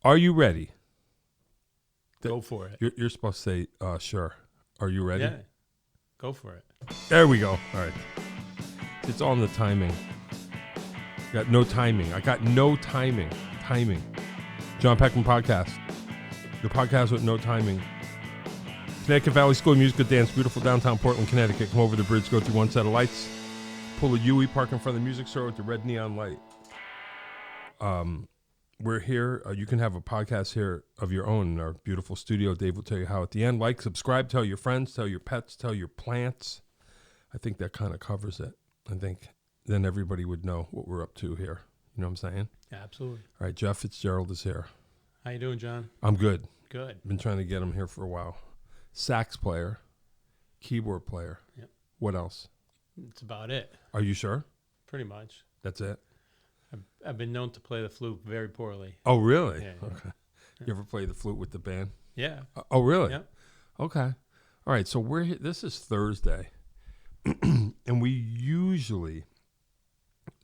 Are you ready? Go for it. You're supposed to say, sure. Are you ready? Yeah. Go for it. There we go. All right. It's all in the timing. Got no timing. I got no timing. Timing. John Peckman Podcast. The podcast with no timing. Connecticut Valley School of Music and Dance, beautiful downtown Portland, Connecticut. Come over the bridge, go through one set of lights, pull a Yui, park in front of the music store with the red neon light. We're here. You can have a podcast here of your own in our beautiful studio. Dave will tell you how at the end. Like, subscribe, tell your friends, tell your pets, tell your plants. I think that kind of covers it. I think then everybody would know what we're up to here. You know what I'm saying? Yeah, absolutely. All right, Geoff Fitzgerald is here. How you doing, John? I'm good. Good. Been trying to get him here for a while. Sax player, keyboard player. Yep. What else? That's about it. Are you sure? Pretty much. That's it? I've been known to play the flute very poorly. Oh, really? Yeah. Okay. Yeah. You ever play the flute with the band? Yeah. Oh, really? Yeah. Okay. All right. So we're here. This is Thursday, and we usually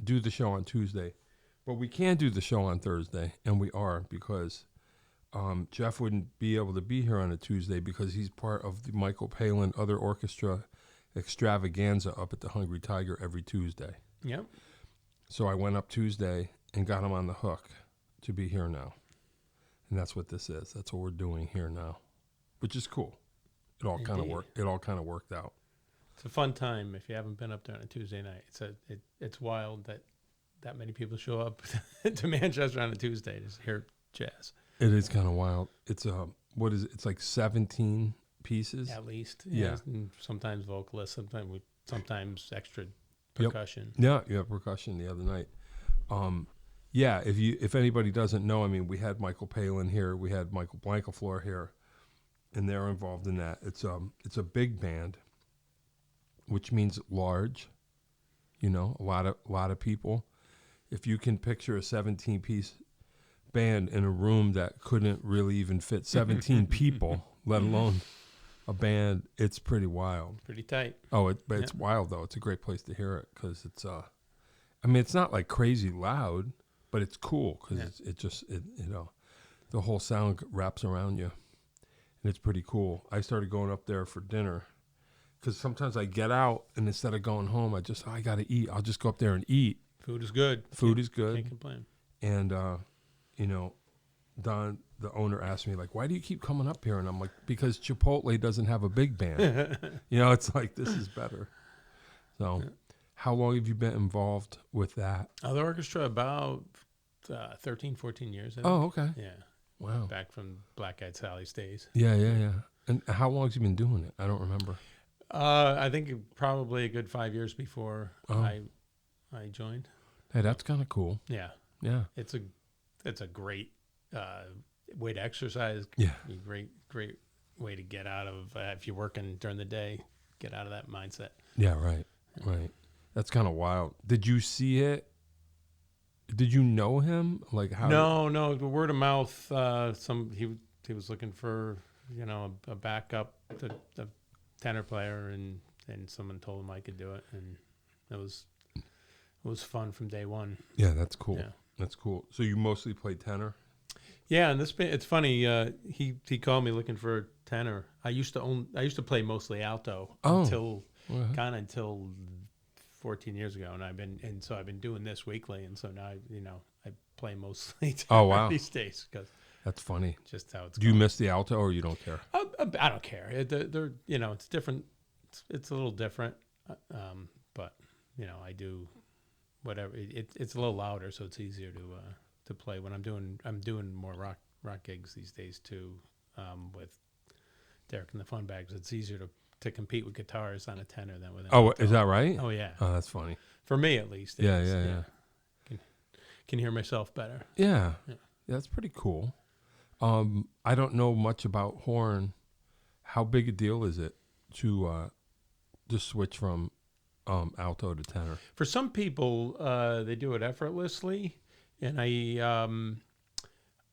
do the show on Tuesday, but we can't do the show on Thursday, and we are because Geoff wouldn't be able to be here on a Tuesday because he's part of the Michael Palin Other Orchestra extravaganza up at the Hungry Tiger every Tuesday. Yep. So I went up Tuesday and got him on the hook to be here now. And that's what this is. That's what we're doing here now, which is cool. It all kind of worked. It all kind of worked out. It's a fun time if you haven't been up there on a Tuesday night. It's wild that many people show up to Manchester on a Tuesday to hear jazz. It is kind of wild. It's what is it? It's like 17 pieces At least. Yeah. And sometimes vocalists, sometimes extra percussion. Yeah, you have percussion the other night. Yeah, if anybody doesn't know, I mean, we had Michael Palin here, we had Michael Blankafleur here, and they're involved in that. It's a big band, which means large. You know, a lot of people. If you can picture a 17-piece band in a room that couldn't really even fit 17 people, let alone a band, it's pretty wild. Pretty tight. Oh, but it's wild though. It's a great place to hear it because it's I mean, it's not like crazy loud, but it's cool because it you know, the whole sound wraps around you, and it's pretty cool. I started going up there for dinner because sometimes I get out and instead of going home, I gotta eat. I'll just go up there and eat. Food is good. Food is good. Can't complain. And you know, Don, the owner, asked me, like, why do you keep coming up here? And I'm like, because Chipotle doesn't have a big band. You know, it's like, this is better. So how long have you been involved with that? Other orchestra, about 13, 14 years. I think. Oh, okay. Yeah. Wow. Back from Black Eyed Sally's days. Yeah. And how long have you been doing it? I don't remember. I think probably a good 5 years before I joined. Hey, that's kind of cool. Yeah. Yeah. It's a great way to exercise. Yeah. A great way to get out of if you're working during the day, get out of that mindset. Yeah. Right. That's kind of wild. Did you see it? Did you know him? Like how? No. The word of mouth. He was looking for a backup, the tenor player, and someone told him I could do it, and it was fun from day one. Yeah, that's cool. Yeah. That's cool. So you mostly play tenor? Yeah, and it's funny. He called me looking for a tenor. I used to play mostly alto until 14 years ago, and I've been doing this weekly, and so now I play mostly tenor these days because that's funny. Just how it's. Do you miss the alto, or you don't care? I don't care. They're it's different. It's a little different, but I do. Whatever it's a little louder, so it's easier to play when I'm doing more rock gigs these days too, with Derek and the Fun Bags. It's easier to compete with guitars on a tenor than with an alto. Is that right? Oh yeah. Oh, that's funny. For me at least. Yeah. Can hear myself better. Yeah, that's pretty cool. I don't know much about horn. How big a deal is it to just switch from alto to tenor? For some people, they do it effortlessly, and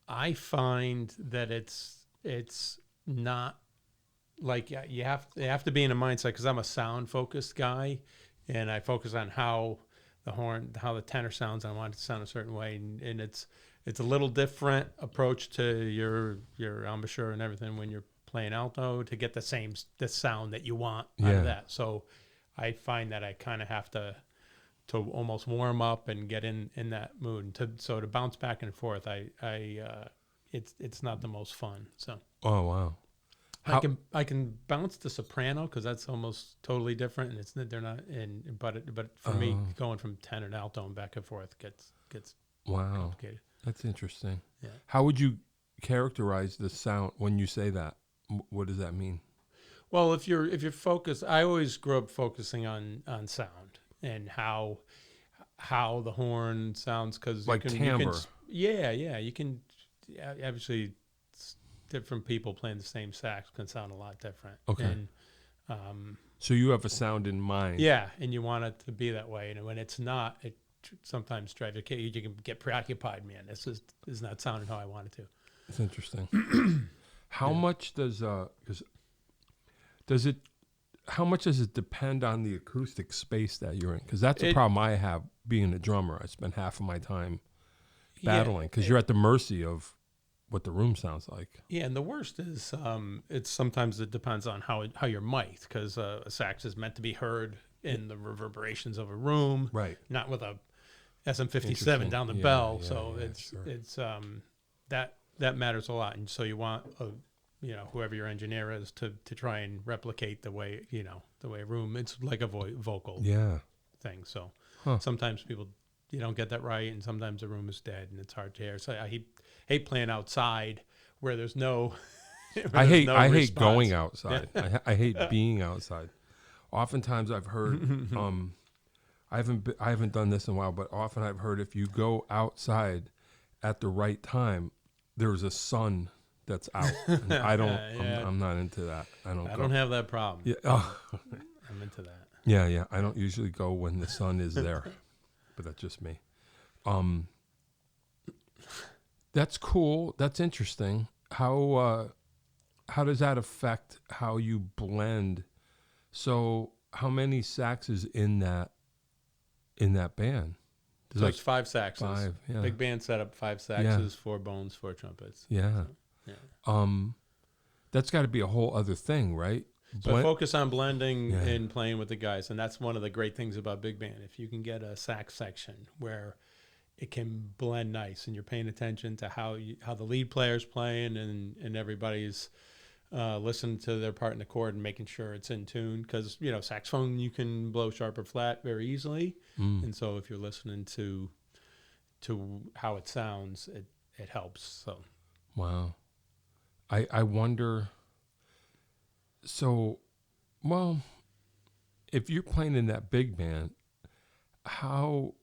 I find that it's not like you have to be in a mindset, because I'm a sound focused guy, and I focus on how the tenor sounds. I want it to sound a certain way, and it's a little different approach to your embouchure and everything when you're playing alto to get the sound that you want out of that. So I find that I kind of have to almost warm up and get in that mood. And to bounce back and forth, it's not the most fun. So Oh wow. I can bounce the soprano because that's almost totally different, and they're not in. But for me, going from tenor to alto and back and forth gets complicated. That's interesting. Yeah. How would you characterize the sound when you say that? What does that mean? Well, if you're focused, I always grew up focusing on sound and how the horn sounds because Like timbre. You can obviously different people playing the same sax can sound a lot different. Okay. And, so you have a sound in mind. yeah, and you want it to be that way, and when it's not, it sometimes drives you can get preoccupied. Man, this is not sounding how I want it to. It's interesting. How much does how much does it depend on the acoustic space that you're in? Because that's a problem I have being a drummer. I spend half of my time battling because you're at the mercy of what the room sounds like. Yeah, and the worst is sometimes it depends on how you're mic'd because a sax is meant to be heard in the reverberations of a room, right? Not with a SM57 down the bell. So it's that matters a lot, and so you want whoever your engineer is to try and replicate the way a room. It's like a vocal thing. So sometimes you don't get that right, and sometimes the room is dead and it's hard to hear. So I hate playing outside where there's no. I hate going outside. I hate being outside. Oftentimes I've heard. I haven't done this in a while, but often I've heard if you go outside at the right time, there's a sun that's out. And I don't. I'm not into that. I don't have that problem. Yeah. I'm into that. Yeah. I don't usually go when the sun is there, but that's just me. That's cool. That's interesting. How does that affect how you blend? So how many saxes in that band? There's 5 saxes. 5, yeah. Big band setup, 5 saxes, 4 bones, 4 trumpets. Yeah. So, yeah. That's got to be a whole other thing, right? So I focus on blending and playing with the guys, and that's one of the great things about big band. If you can get a sax section where it can blend nice, and you're paying attention to how the lead player's playing, and everybody's listening to their part in the chord and making sure it's in tune. Because saxophone you can blow sharp or flat very easily, and so if you're listening to how it sounds, it helps. So wow, I wonder. So, well, if you're playing in that big band, how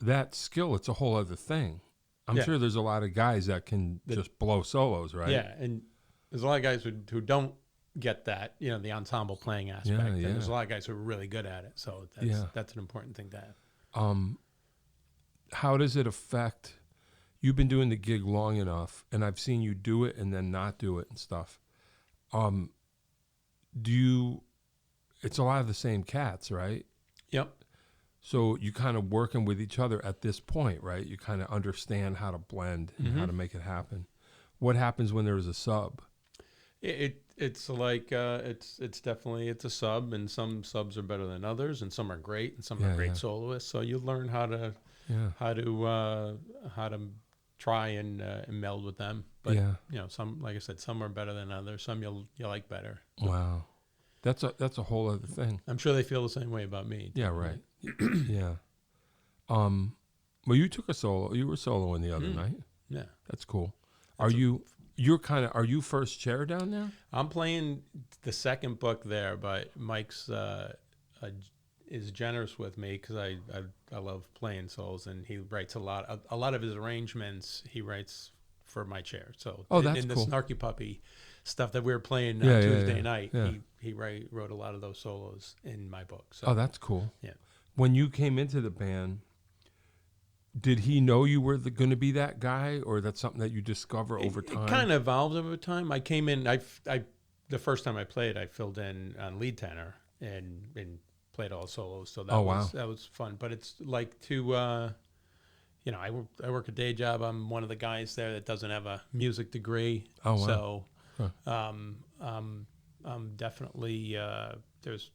that skill, it's a whole other thing. I'm sure there's a lot of guys that can just blow solos, right? Yeah, and there's a lot of guys who don't get that, the ensemble playing aspect. Yeah. And there's a lot of guys who are really good at it. So that's an important thing to have. How does it affect? You've been doing the gig long enough, and I've seen you do it and then not do it and stuff. It's a lot of the same cats, right? Yep. So you kind of working with each other at this point, right? You kind of understand how to blend and how to make it happen. What happens when there's a sub? It's like it's definitely a sub, and some subs are better than others, and some are great, and some are great soloists. So you learn how to try and meld with them. But some, like I said, some are better than others. Some you'll like better. Wow, that's a whole other thing. I'm sure they feel the same way about me. Yeah, right. Yeah. Well, you took a solo. You were soloing the other night. Yeah, that's cool. Are you first chair down there? I'm playing the second book there, but Mike's is generous with me because I love playing solos, and he writes a lot of his arrangements. He writes for my chair. So that's the cool. Snarky Puppy stuff that we were playing Tuesday night, he wrote a lot of those solos in my book. So that's cool. Yeah. When you came into the band, did he know you were going to be that guy, or that's something that you discover over time? It kind of evolved over time. I came in. The first time I played, I filled in on lead tenor and played all solos. So that was fun. But it's like to I work a day job. I'm one of the guys there that doesn't have a music degree. Oh, wow. So, Huh. definitely there's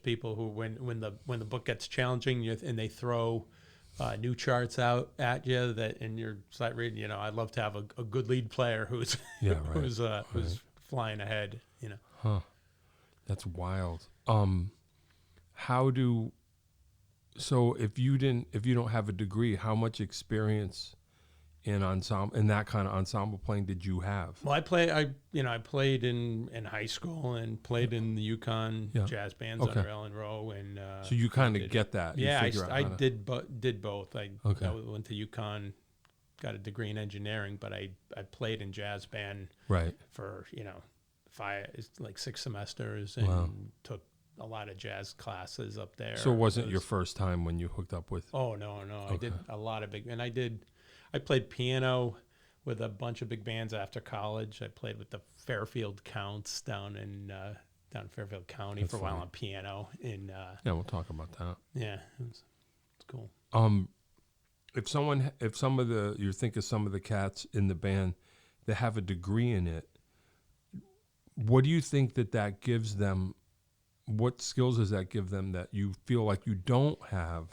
people who when the book gets challenging and they throw new charts out at you that and you're sight reading. I'd love to have a good lead player who's Yeah, right. who's flying ahead. Huh. That's wild. So if you don't have a degree, how much experience in that kind of ensemble playing did you have? Well, I played in high school and played in the Yukon jazz bands under Ellen Rowe, and so you kind of get that. Yeah, I did both. I went to Yukon, got a degree in engineering, but I played in jazz band for 6 semesters and took a lot of jazz classes up there. So it wasn't your first time when you hooked up with? Oh no, I did a lot of I played piano with a bunch of big bands after college. I played with the Fairfield Counts down in Fairfield County for a while on piano. Yeah, we'll talk about that. Yeah, it's cool. If you think of some of the cats in the band that have a degree in it, what do you think that gives them? What skills does that give them that you feel like you don't have?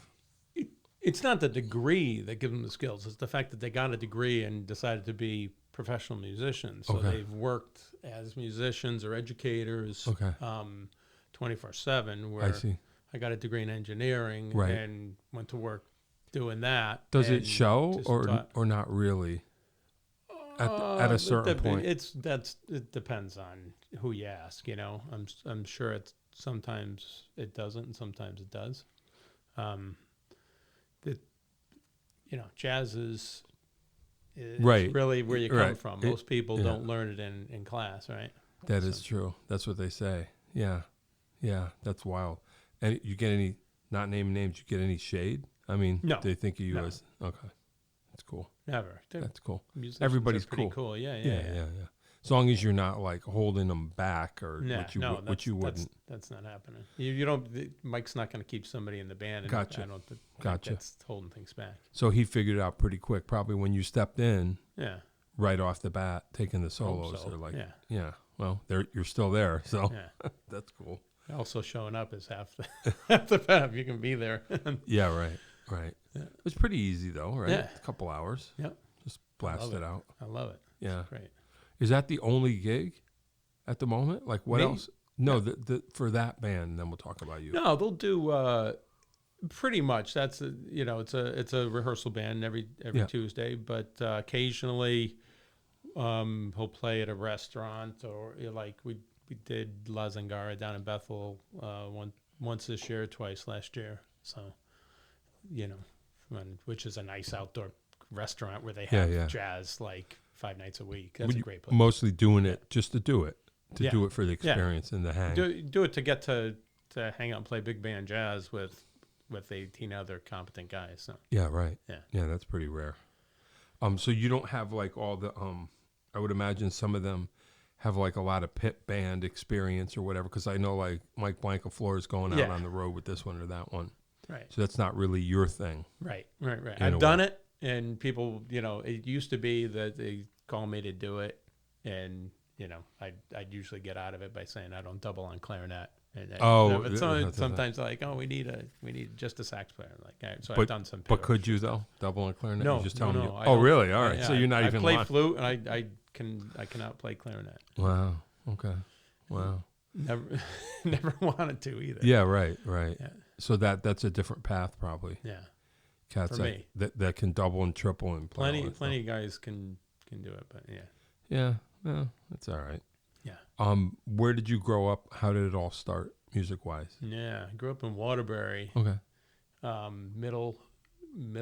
It's not the degree that gives them the skills. It's the fact that they got a degree and decided to be professional musicians. So they've worked as musicians or educators 24/7. Where I see. I got a degree in engineering and went to work doing that. Does it show or not really? At a certain point, it depends on who you ask. I'm sure sometimes it doesn't, and sometimes it does. Jazz is really where you come from. Most people don't learn it in class, right? That is true. That's what they say. Yeah, that's wild. And you get any? Not naming names. You get any shade? I mean, no. They think of you as okay. That's cool. Never. That's cool. Everybody's pretty cool. Yeah. As long as you're not like holding them back or which you wouldn't. That's not happening. You don't. Mike's not going to keep somebody in the band. And Gotcha. I don't think that's holding things back. So he figured it out pretty quick. Probably when you stepped in. Yeah. Right off the bat, taking the solos. They're like, well, you're still there, so that's cool. Also, showing up is half the battle. You can be there. Yeah, right. Yeah. It's pretty easy though, right? Yeah. A couple hours. Yep. Just blast it out. I love it. Yeah. It's great. Is that the only gig at the moment? Like what Me? else? No, for that band. Then we'll talk about you. No, they'll do pretty much. That's it's a rehearsal band every Tuesday, but occasionally he'll play at a restaurant or like we did La Zangara down in Bethel once this year, twice last year. So which is a nice outdoor restaurant where they have jazz like 5 nights a week. That's a great place. Mostly doing it just to do it, do it for the experience and the hang. Do it to get to hang out and play big band jazz with 18 other competent guys. So. Yeah, right. Yeah, that's pretty rare. So you don't have like all the I would imagine some of them have like a lot of pit band experience or whatever, because I know like Mike Blancafleur is going out on the road with this one or that one. Right. So that's not really your thing. Right. I've done it, and people, it used to be that they call me to do it, and I'd usually get out of it by saying I don't double on clarinet. And sometimes like, we need just a sax player. Like, all right, so I've done some. But could you though double on clarinet? No, you just tell me. Oh, really? All right. So you're not even. I play flute, and I cannot play clarinet. Wow. Okay. Wow. Never wanted to either. Yeah. Right. Yeah. So that's a different path probably. Yeah. Cats for me. that can double and triple and play. Plenty of guys can do it, but yeah. Yeah. Well, that's all right. Yeah. Where did you grow up? How did it all start, music wise? Yeah, I grew up in Waterbury. Okay. Middle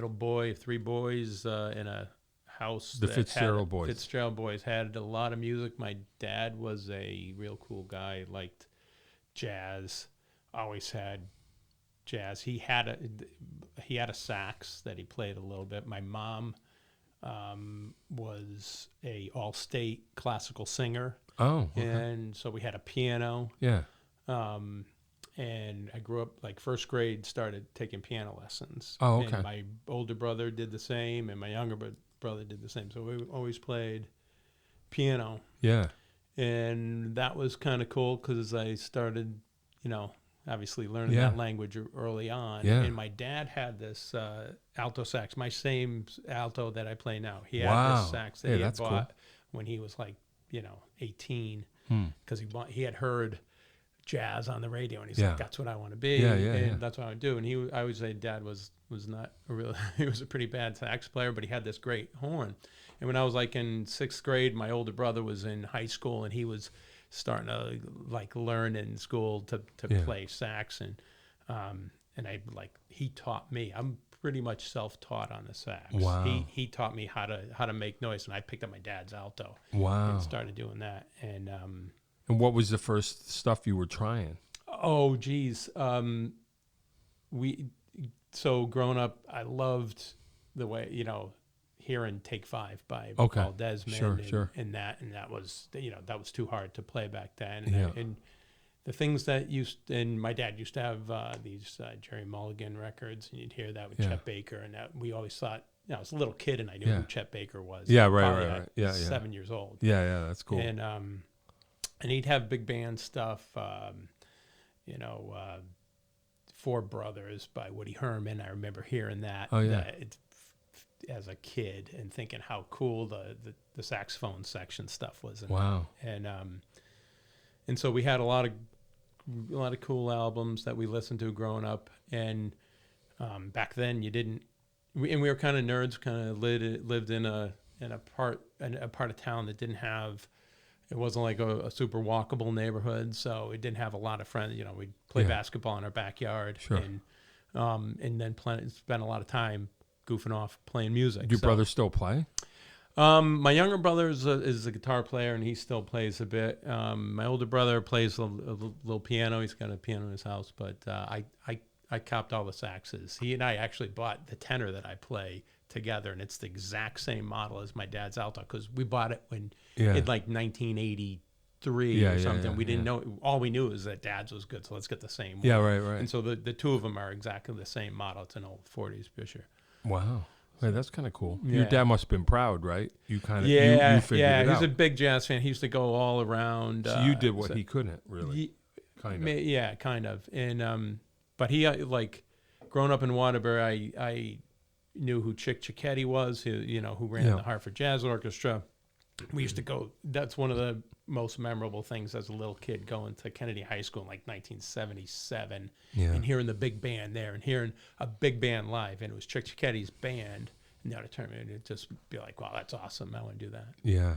boy of 3 boys in a house. The Fitzgerald boys. Fitzgerald boys had a lot of music. My dad was a real cool guy. Liked jazz. Always had jazz. He had a sax that he played a little bit. My mom was a all-state classical singer. Oh, okay. And so we had a piano. Yeah. and I grew up like first grade, started taking piano lessons. Oh, okay. And my older brother did the same, and my younger brother did the same. So we always played piano, Yeah. and that was kind of cool because I started, obviously learning Yeah. that language early on. Yeah. And my dad had this alto sax, my same alto that I play now. He had Wow. this sax that Hey, he had that's cool. bought when he was like, 18, Hmm. because he had heard jazz on the radio, and he's Yeah. like, "That's what I want to be, Yeah, and that's what I would do." And I would say, Dad was not a real. He was a pretty bad sax player, but he had this great horn. And when I was like in 6th grade, my older brother was in high school, and he was starting to like learn in school to Yeah. play sax, and he taught me. I'm pretty much self-taught on the sax. Wow. He taught me how to make noise, and I picked up my dad's alto Wow. and started doing that. And And what was the first stuff you were trying? oh geez, so growing up, I loved the way hearing Take 5 by Paul Desmond, and that was that was too hard to play back then. And the things that and my dad used to have these Jerry Mulligan records, and you'd hear that with Chet Baker, and that we always thought, I was a little kid and I knew who Chet Baker was. Yeah, Probably right. Yeah, 7 years old. Yeah, that's cool. And he'd have big band stuff, Four Brothers by Woody Herman. I remember hearing that. Oh, yeah. As a kid and thinking how cool the saxophone section stuff was. Wow. And so we had a lot of cool albums that we listened to growing up. And back then we were kind of nerds, kind of lived in a part of town that didn't have. It wasn't like a super walkable neighborhood, so it didn't have a lot of friends. We'd play basketball in our backyard, Sure. and then spend a lot of time goofing off playing music. Your brother still play? My younger brother is a guitar player, and he still plays a bit. My older brother plays a little piano. He's got a piano in his house, but I copped all the saxes. He and I actually bought the tenor that I play together, and it's the exact same model as my dad's alto because we bought it in like 1983 or something. We didn't know. All we knew is that dad's was good, so let's get the same one. Yeah, right. And so the two of them are exactly the same model. It's an old 40s Fisher. Wow. Hey, that's kind of cool. Yeah. Your dad must have been proud, right? You kind of you figured it he's out. a big jazz fan. He used to go all around. So you did what he couldn't, really. Kind of. Yeah, kind of. And but he like growing up in Waterbury, I knew who Chick Cicchetti was, who ran the Hartford Jazz Orchestra. We used to go. That's one of the most memorable things as a little kid, going to Kennedy High School in like 1977 and hearing the big band there and hearing a big band live, and it was Chick Cicchetti's band in the auditorium, and it'd just be like, wow, that's awesome. I want to do that. Yeah.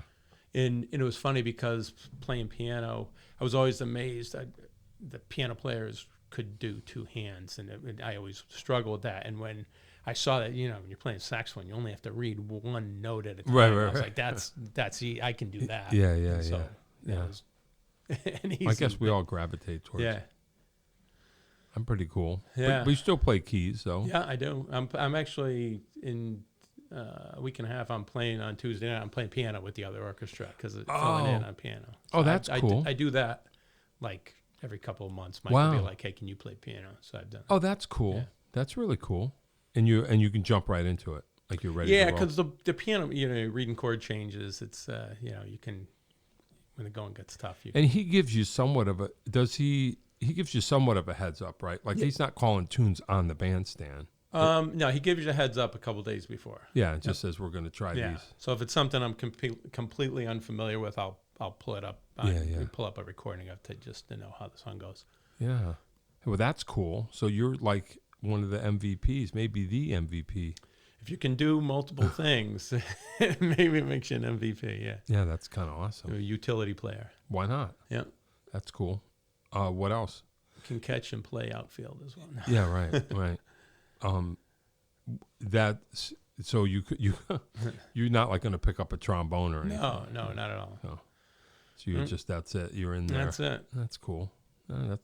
And it was funny because playing piano, I was always amazed. The piano players could do two hands, and I always struggled with that. And when I saw that, when you're playing saxophone, you only have to read one note at a time. Right. I was like, that's I can do that. Yeah. And I guess we all gravitate towards. Yeah. I'm pretty cool. Yeah. But we still play keys, though. Yeah, I do. I'm actually in a week and a half. I'm playing on Tuesday night. I'm playing piano with the other orchestra because it's filling in on piano. So that's cool. I do that like every couple of months. Mike will be like, hey, can you play piano? So I've done it. Oh, that's cool. Yeah. That's really cool. And you can jump right into it, like you're ready. Yeah, to roll. because the piano, reading chord changes. It's you can, when the going gets tough. And he gives you somewhat of a he gives you somewhat of a heads up, right? Like he's not calling tunes on the bandstand. No, he gives you a heads up a couple days before. Yeah, it just says we're going to try these. So if it's something I'm completely unfamiliar with, I'll pull it up. Pull up a recording of it just to know how the song goes. Yeah. Well, that's cool. So you're like one of the MVPs, maybe the MVP. If you can do multiple things, maybe it makes you an MVP. Yeah. Yeah, that's kind of awesome. You're a utility player. Why not? Yeah. That's cool. What else? Can catch and play outfield as well. Yeah, right. That's so you're not like going to pick up a trombone or anything. No, not at all. No. So you're just that's it. You're in there. That's it. That's cool.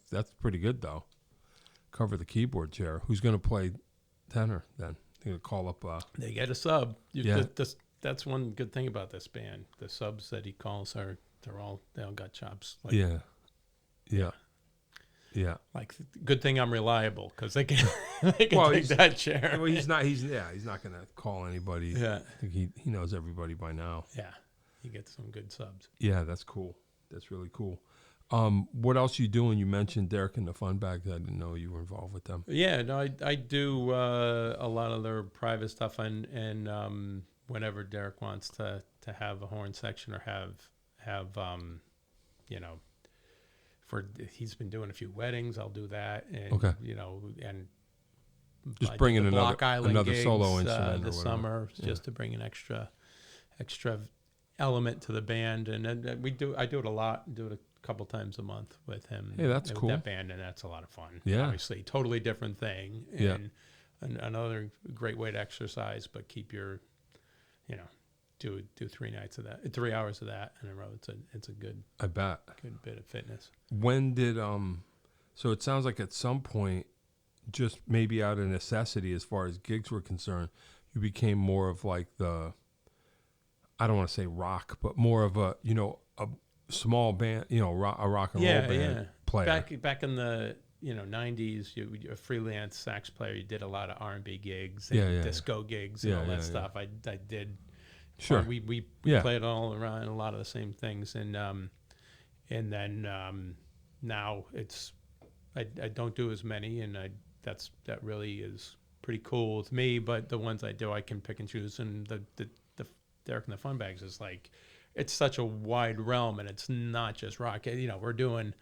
That's pretty good though. Cover the keyboard chair. Who's going to play tenor then? They're going to call up. They get a sub. Yeah. That's one good thing about this band. The subs that he calls they all got chops. Yeah. Yeah. Like, good thing I'm reliable because they can take that chair. Well, he's not going to call anybody. Yeah. I think he knows everybody by now. Yeah. You get some good subs. Yeah, that's cool. That's really cool. What else are you doing? You mentioned Derek and the Fun Bags. I didn't know you were involved with them. Yeah, no, I do a lot of their private stuff, and whenever Derek wants to have a horn section or have you know, he's been doing a few weddings, I'll do that, and Okay. you know, and Just bring in another gigs, solo instrument this summer, just to bring an extra element to the band, and I do it a lot. Do it a couple times a month with him. Hey, that's with cool. that band, and that's a lot of fun. Yeah. Obviously, totally different thing, and another great way to exercise, but keep your, you know, do 3 nights of that, 3 hours of that in a row. It's a good, I bet. good bit of fitness. When did so it sounds like at some point, just maybe out of necessity as far as gigs were concerned, you became more of like I don't want to say rock, but more of a small band, a rock and roll band player. Back in the 90s, you're a freelance sax player. You did a lot of R&B gigs, and disco gigs, and all that stuff. I did. Sure. We played all around a lot of the same things, and then now it's I don't do as many, and that really is pretty cool with me. But the ones I do, I can pick and choose, and the Derek and the Fun Bags is like, it's such a wide realm, and it's not just rock. We're doing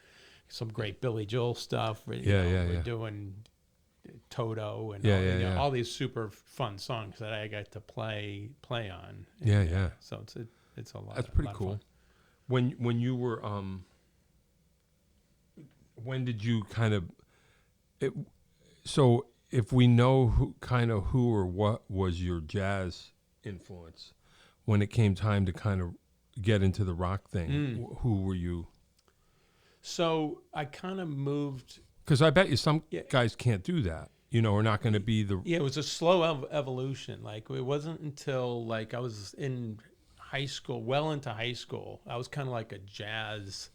some great Billy Joel stuff. We're doing Toto and all these super fun songs that I got to play on. And, so it's a lot. That's pretty lot cool. Of fun. When you were when did you kind of so if we know who or what was your jazz influence when it came time to kind of get into the rock thing, who were you? So I kind of moved, because I bet you some guys can't do that. Are not going to be the. Yeah, it was a slow evolution. Like, it wasn't until like I was in high school, well into high school, I was kind of like a jazz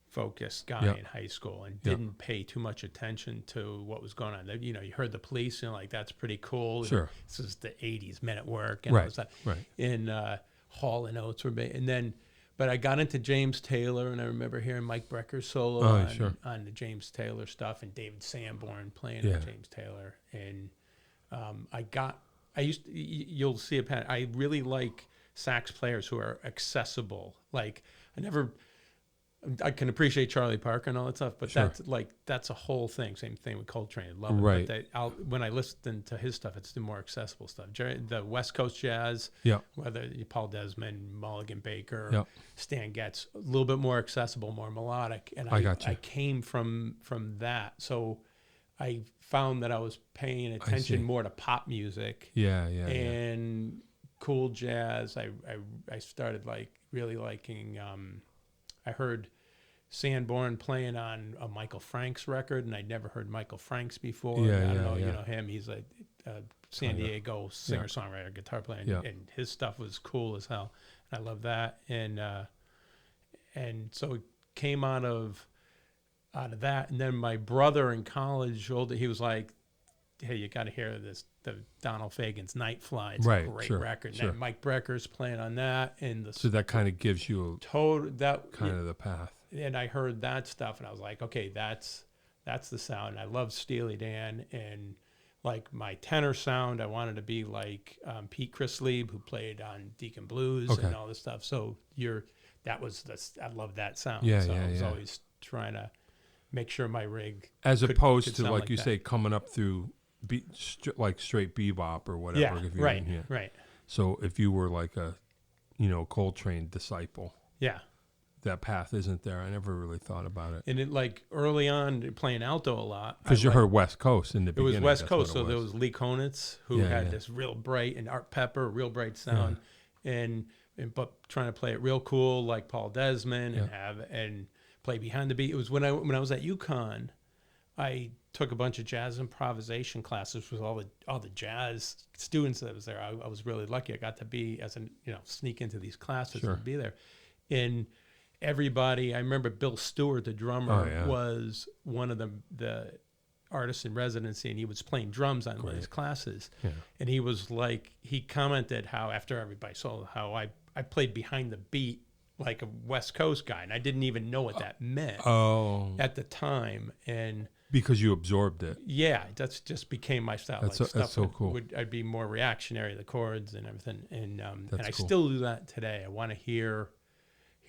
focused guy in high school, and didn't pay too much attention to what was going on. You heard the Police, like, that's pretty cool. Sure. This is the 80s, Men at Work, and all that stuff. Right. And Hall and Oates were big. And then, but I got into James Taylor, and I remember hearing Mike Brecker's solo on the James Taylor stuff, and David Sanborn playing on James Taylor. And you'll see a pattern. I really like sax players who are accessible. Like, I can appreciate Charlie Parker and all that stuff, but that's a whole thing. Same thing with Coltrane. I love it. Right. But when I listen to his stuff, it's the more accessible stuff. The West Coast jazz, whether Paul Desmond, Mulligan Baker, Stan Getz, a little bit more accessible, more melodic. And I came from that. So I found that I was paying attention more to pop music. And cool jazz. I started really liking. I heard Sanborn playing on a Michael Franks record, and I'd never heard Michael Franks before. I don't know, you know him. He's a San Diego singer-songwriter, guitar player, and his stuff was cool as hell. And I love that. And so it came out of that. And then my brother in college, he was like, hey, you got to hear the Donald Fagen's Night Fly. It's a great record. And then Mike Brecker's playing on that. So that kind of gives you of the path. And I heard that stuff, and I was like, okay, that's the sound. And I love Steely Dan, and like my tenor sound, I wanted to be like Pete Chrislieb, who played on Deacon Blues and all this stuff. So I love that sound. I was always trying to make sure my rig opposed to like you that. say, coming up through like straight bebop or whatever. Right. So if you were like a Coltrane disciple, that path isn't there. I never really thought about it. And it, like, early on, playing alto a lot, because you heard West Coast in the beginning. It was West Coast, so there was Lee Konitz, who had this real bright, and Art Pepper, real bright sound, but trying to play it real cool, like Paul Desmond, and play behind the beat. It was when I was at UConn, I took a bunch of jazz improvisation classes with all the jazz students that was there. I was really lucky. I got to be sneak into these classes and be there, everybody. I remember Bill Stewart, the drummer, Oh, yeah. was one of the artists in residency, and he was playing drums on one of his classes. Yeah. And he was like, he commented how after everybody saw how I played behind the beat like a West Coast guy, and I didn't even know what that meant at the time. And because you absorbed it. yeah, that's just became my style. That's so cool. I'd be more reactionary, the chords and everything, and I cool. still do that today. I want to hear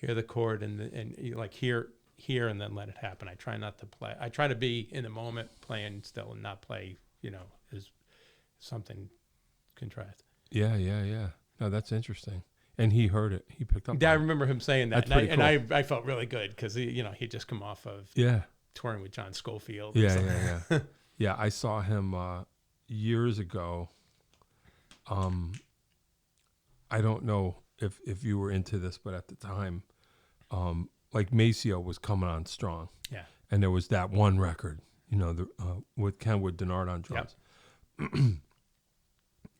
the chord and like hear and then let it happen. I try not to play. I try to be in the moment playing still and not play, as something contrived. Yeah. No, that's interesting. And he heard it. He picked up. Yeah, I remember him saying that, That's and pretty cool. I felt really good because he'd just come off of touring with John Schofield. Yeah. Yeah, I saw him years ago. I don't know if you were into this, but at the time, like Maceo was coming on strong. Yeah. And there was that one record, with Kenwood Denard on drums. Yep.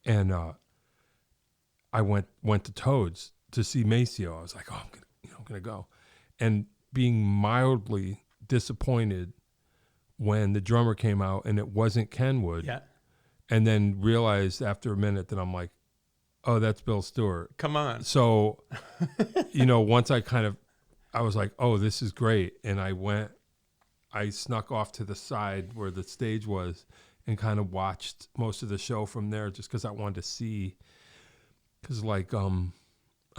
And I went to Toads to see Maceo. I was like, oh, I'm gonna go, and being mildly disappointed when the drummer came out and it wasn't Kenwood. Yeah. And then realized after a minute that I'm like, oh, that's Bill Stewart. Come on. So, once I was like, oh, this is great, and I snuck off to the side where the stage was and kind of watched most of the show from there, just because I wanted to see. Because, I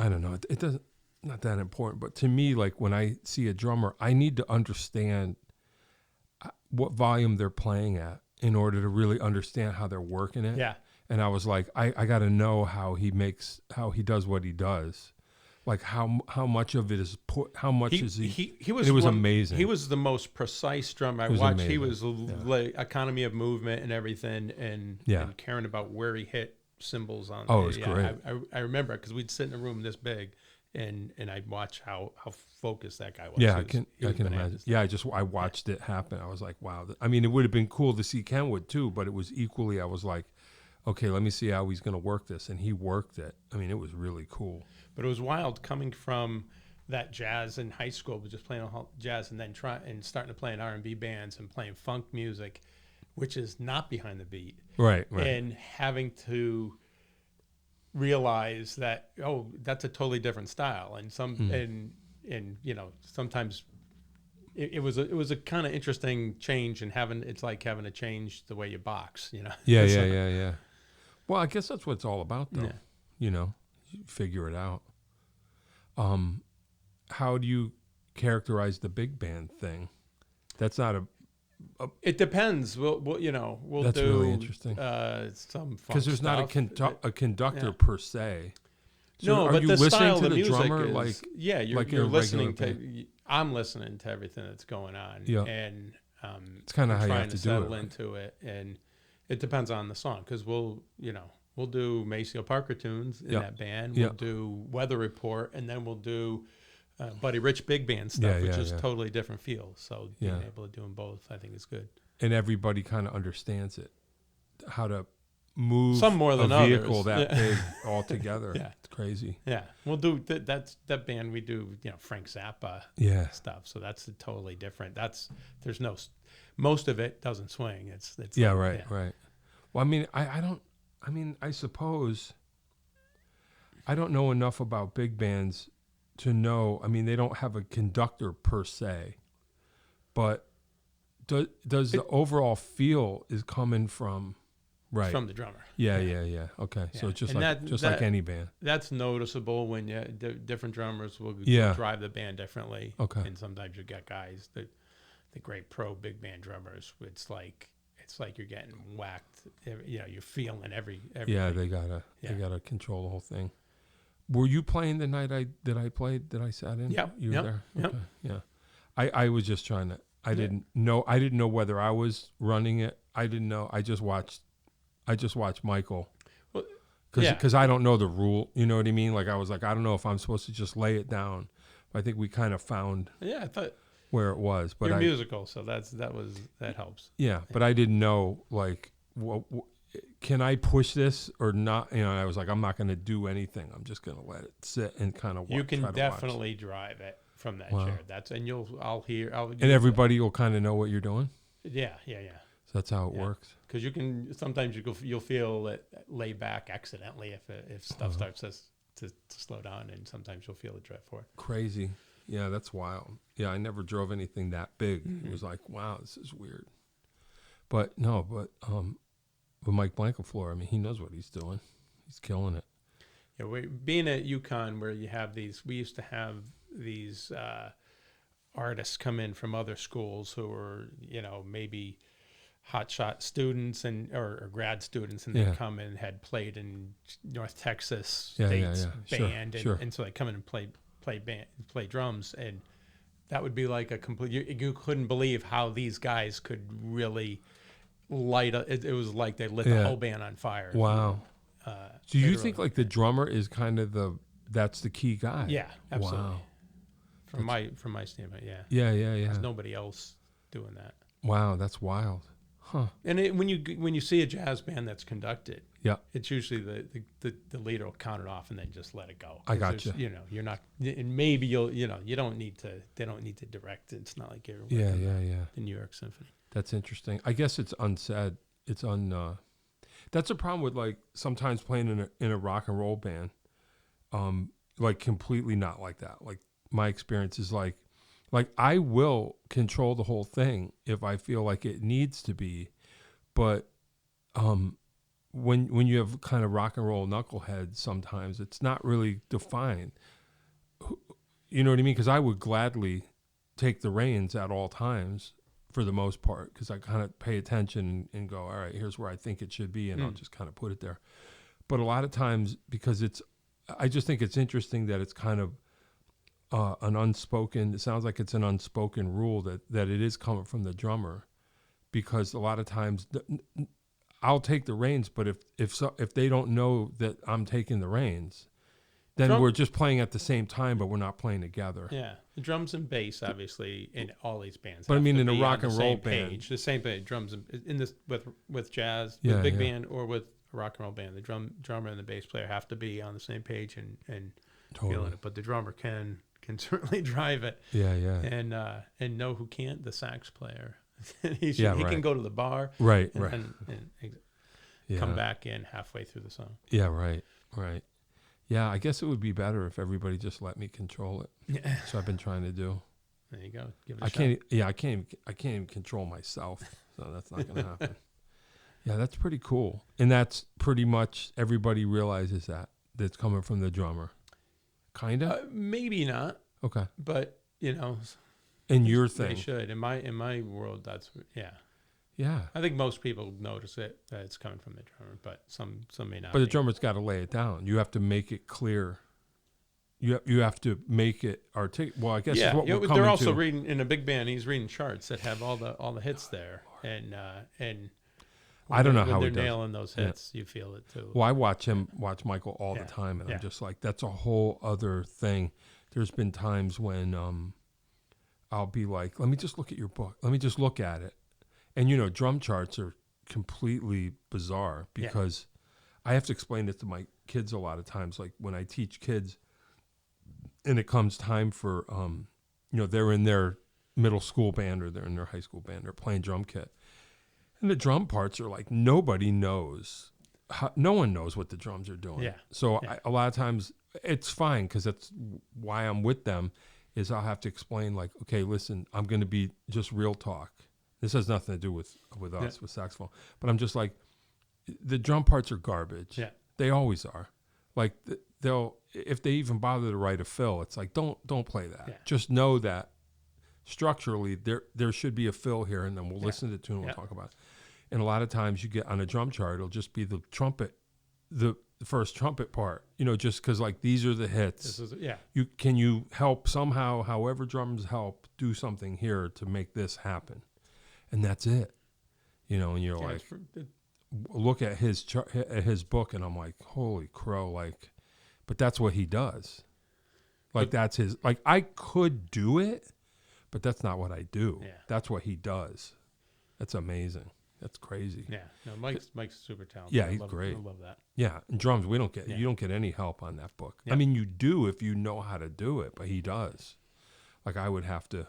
don't know, it doesn't, not that important. But to me, like, when I see a drummer, I need to understand what volume they're playing at in order to really understand how they're working it. Yeah. And I was like, I got to know how he does what he does. Like, how much of it is how much is he? He was. It was amazing. He was the most precise drummer I watched. Amazing. He was like economy of movement and everything, and caring about where he hit cymbals on. Oh, it was great. I remember because we'd sit in a room this big, and I'd watch how focused that guy was. Yeah, I can imagine. Yeah, I watched it happen. I was like, wow. I mean, it would have been cool to see Kenwood too, but it was equally. I was like, okay, let me see how he's going to work this, and he worked it. I mean, it was really cool. But it was wild coming from that jazz in high school, but just playing jazz, and then starting to play in R&B bands and playing funk music, which is not behind the beat. Right. And having to realize that, that's a totally different style, and sometimes it was a kind of interesting change, and it's like having to change the way you box, Yeah. Well, I guess that's what it's all about, though. Yeah. You figure it out. How do you characterize the big band thing? That's not it depends. We'll that's do really interesting. Some because there's not a conductor per se. So no, are but you the listening style to of the music drummer is, you're listening to. I'm listening to everything that's going on, and it's kind of how you have to settle into it, and it depends on the song because we'll do Maceo Parker tunes in that band. We'll do Weather Report, and then we'll do Buddy Rich big band stuff, which is totally different feel. So being able to do them both, I think is good. And everybody kind of understands it, how to move some more than a vehicle others. that big all together. Yeah, it's crazy. Yeah, we'll do that band. We do Frank Zappa stuff. So that's totally different. There's no most of it doesn't swing. It's right. Well, I mean, I suppose I don't know enough about big bands to know. I mean, they don't have a conductor per se, but does the overall feel is coming from from the drummer? Yeah. Okay, so it's just like any band. That's noticeable when different drummers will drive the band differently. Okay, and sometimes you get guys the great pro big band drummers. It's like you're getting whacked. You're feeling everything. Yeah, they gotta control the whole thing. Were you playing the night I played that I sat in? Yep. You were there? Yep. Okay. Yeah. I was just trying to. I didn't know whether I was running it. I didn't know. I just watched Michael. Well, because I don't know the rule. You know what I mean? Like I was like, I don't know if I'm supposed to just lay it down. But I think we kind of found. Yeah, I thought. Where it was, but you're musical, so that helps. Yeah, but I didn't know like, can I push this or not? I was like, I'm not going to do anything. I'm just going to let it sit and kind of. You can definitely drive it from that Wow. chair. I'll And everybody will kind of know what you're doing. Yeah. So that's how it Yeah. works. Because sometimes you'll feel it lay back accidentally if stuff starts to slow down, and sometimes you'll feel the drift for it. Crazy. Yeah, that's wild. Yeah, I never drove anything that big. Mm-hmm. It was like, wow, this is weird. But Mike Blankenfloor, I mean, he knows what he's doing. He's killing it. Yeah, being at UConn, where we used to have these artists come in from other schools who were, maybe hotshot students or grad students, and they come in and had played in North Texas State's band, and so they come in and play drums, and that would be like a complete. You couldn't believe how these guys could really light up. It was like they lit the whole band on fire. Wow. So you think like the drummer is kind of that's the key guy? Yeah, absolutely. Wow. From my standpoint, yeah. Yeah. There's nobody else doing that. Wow, that's wild. Huh. And when you see a jazz band that's conducted, yeah, it's usually the leader will count it off and then just let it go. I got you. You're not, and maybe you don't need to. They don't need to direct it. It's not like you're the New York Symphony. That's interesting. I guess it's unsaid. It's That's a problem with like sometimes playing in a rock and roll band, like completely not like that. Like my experience is like I will control the whole thing if I feel like it needs to be, but when you have kind of rock and roll knuckleheads, sometimes it's not really defined. You know what I mean? Because I would gladly take the reins at all times for the most part, because I kind of pay attention and go, all right, here's where I think it should be, and I'll just kind of put it there. But a lot of times, because I just think it's interesting that it's kind of it sounds like it's an unspoken rule that it is coming from the drummer, because a lot of times I'll take the reins, but if they don't know that I'm taking the reins, then we're just playing at the same time, but we're not playing together. Yeah, the drums and bass, obviously, in all these bands. But I mean, in a rock and roll band, the same page, drums in this with jazz, with big band, or with a rock and roll band, the drummer and the bass player have to be on the same page and totally feeling it. But the drummer can certainly drive it. Yeah. And know who can't? The sax player. He can go to the bar, right, and come back in halfway through the song. Yeah, right. Yeah, I guess it would be better if everybody just let me control it. Yeah. So I've been trying to do. There you go. Give it a shot. I can't even control myself. So that's not going to happen. Yeah, that's pretty cool. And that's pretty much everybody realizes that's coming from the drummer. Kind of? Maybe not. Okay. But, in your thing. They should. In my world, that's, Yeah. I think most people notice that it's coming from the drummer, but some may not. But the drummer's got to lay it down. You have to make it clear. You have to make it articulate. Well, I guess it's what we're coming they're also to. reading in a big band. He's reading charts that have all the hits there, and I don't know how they're he does nailing those hits. You feel it too. Well, I watch Michael all the time, and I'm just like, that's a whole other thing. There's been times when I'll be like, let me just look at your book. Let me just look at it. And, drum charts are completely bizarre because I have to explain it to my kids a lot of times. Like when I teach kids and it comes time for, they're in their middle school band or they're in their high school band, they're playing drum kit. And the drum parts are like, nobody knows. No one knows what the drums are doing. Yeah. So a lot of times it's fine because that's why I'm with them is I'll have to explain like, okay, listen, I'm going to be just real talk. This has nothing to do with us, with saxophone. But I'm just like, the drum parts are garbage. Yeah. They always are. Like, if they even bother to write a fill, it's like, don't play that. Yeah. Just know that structurally there should be a fill here, and then we'll listen to the tune and we'll talk about it. And a lot of times you get on a drum chart, it'll just be the trumpet, the first trumpet part, just because like these are the hits. Can you help somehow, however drums help, do something here to make this happen? And that's it, and you're like, look at his book, and I'm like, holy crow, like, but that's what he does. Like, that's his, like, I could do it, but that's not what I do. Yeah. That's what he does. That's amazing. That's crazy. Yeah. No, Mike's super talented. Yeah, he's great. I love that. Yeah. And drums, you don't get any help on that book. Yeah. I mean, you do if you know how to do it, but he does. like I'd have to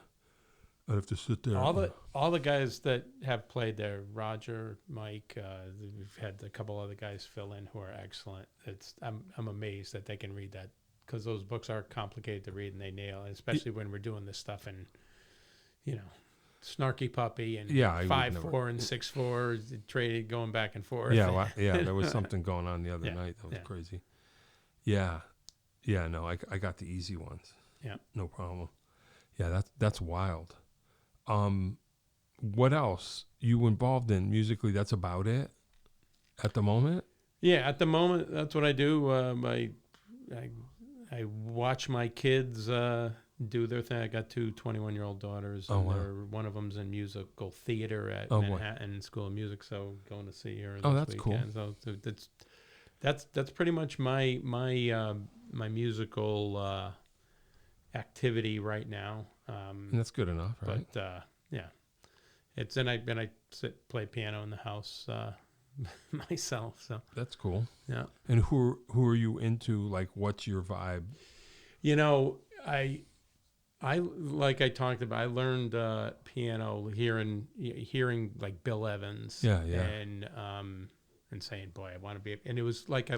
sit there. All the guys that have played there, Roger, Mike, we've had a couple other guys fill in who are excellent. I'm amazed that they can read that, because those books are complicated to read and they nail it, especially when we're doing this stuff in, Snarky Puppy and 5/4 and 6/4 traded going back and forth. Yeah, there was something going on the other night that was crazy. Yeah, no, I got the easy ones. Yeah, no problem. Yeah, that's wild. What else you involved in musically? That's about it at the moment. Yeah, at the moment, that's what I do. I watch my kids do their thing. I got 2 21-year-old daughters, and one of them's in musical theater at Manhattan School of Music. So going to see her this weekend. Cool. So that's pretty much my musical activity right now. And that's good enough, right? But I play piano in the house myself. So that's cool. Yeah. And who are you into? Like, what's your vibe? I like I talked about, I learned piano hearing like Bill Evans. And saying, boy, I want to be. And it was like I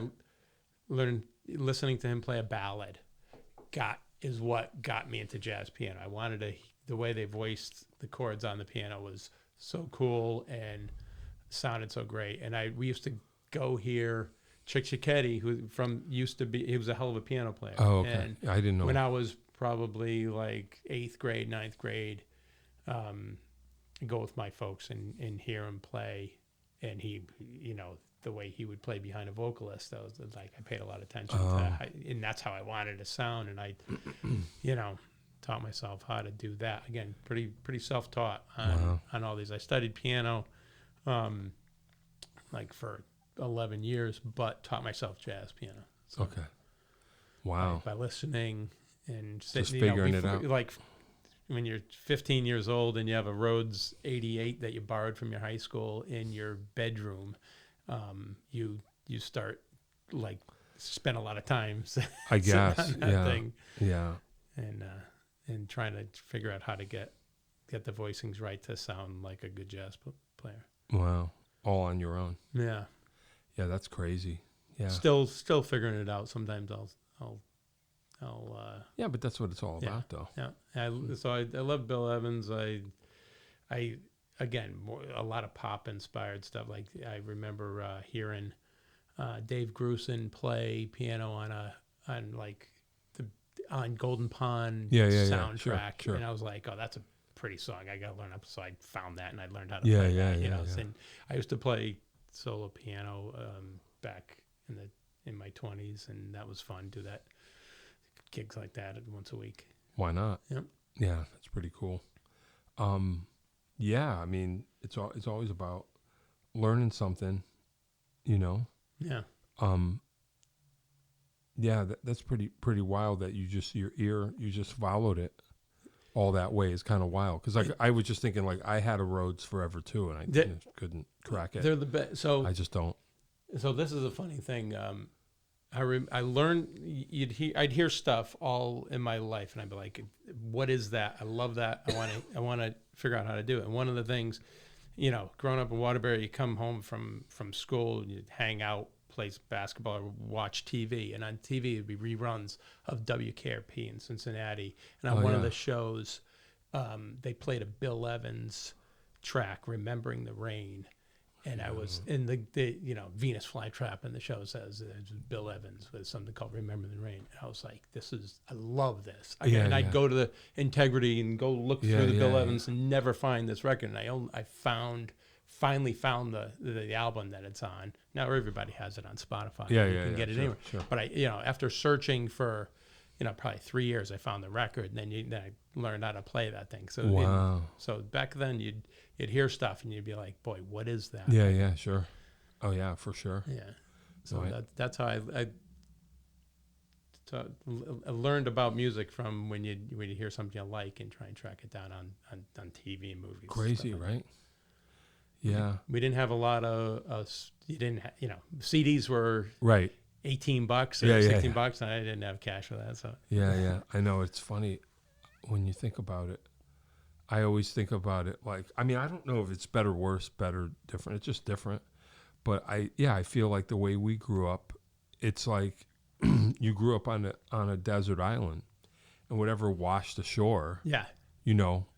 learned listening to him play a ballad. Is what got me into jazz piano. I wanted the way they voiced the chords on the piano was so cool and sounded so great. And we used to go hear Chick Cicchetti, he was a hell of a piano player. Oh, okay. And I didn't know. When I was probably like 8th grade, 9th grade, go with my folks and hear him play. And he, the way he would play behind a vocalist, that was like, I paid a lot of attention to, and that's how I wanted to sound. And I, taught myself how to do that. Again, pretty self-taught on all these. I studied piano, like for 11 years, but taught myself jazz piano. So, okay. Wow. By listening and just figuring it out. Like when you're 15 years old and you have a Rhodes 88 that you borrowed from your high school in your bedroom, you start like spend a lot of time I guess on that thing. Yeah. And trying to figure out how to get the voicings right to sound like a good jazz player. Wow. All on your own. Yeah. Yeah, that's crazy. Yeah. Still figuring it out. Sometimes I'll yeah, but that's what it's all about, though. Yeah. I love Bill Evans. I again, a lot of pop inspired stuff. Like I remember hearing Dave Grusin play piano on Golden Pond soundtrack. Sure. And I was like, oh, that's a pretty song. I got to learn up. So I found that and I learned how to play that. And I used to play solo piano back in my 20s, and that was fun. Do that gigs like that once a week. Why not? Yep. Yeah, that's pretty cool. Yeah, I mean, it's always about learning something, Yeah. Yeah, that's pretty wild that you just followed it all that way. Is kind of wild, because I was just thinking, like, I had a Rhodes forever too, and I just couldn't crack it. They're the best. So I just don't. So this is a funny thing. I learned I'd hear stuff all in my life, and I'd be like, "What is that? I love that. I want to figure out how to do it." And one of the things, growing up in Waterbury, you come home from school, and you'd hang out, play basketball, or watch TV, and on TV it'd be reruns of WKRP in Cincinnati. And on one of the shows, they played a Bill Evans track, "Remembering the Rain." And I was in the Venus Flytrap in the show says Bill Evans with something called "Remember the Rain." And I was like, I love this. I'd go to the Integrity and go look through the Bill Evans and never find this record. And I finally found the album that it's on. Now everybody has it on Spotify. You can get it anywhere. Sure. But after searching for probably 3 years, I found the record, and then I learned how to play that thing. So wow. So back then you'd hear stuff and you'd be like, boy, what is that? Yeah, sure. Oh yeah, for sure. Yeah. So that's how I learned about music, from when you hear something you like and try and track it down on TV and movies. Crazy, right? Yeah. We didn't have a lot of CDs were right. $18 or $16, and I didn't have cash for that. So yeah, I know, it's funny. when you think about it. I always think about it like, I mean, I don't know if it's better, worse, better, different. It's just different. But I feel like the way we grew up, it's like you grew up on a desert island, and whatever washed ashore, Yeah.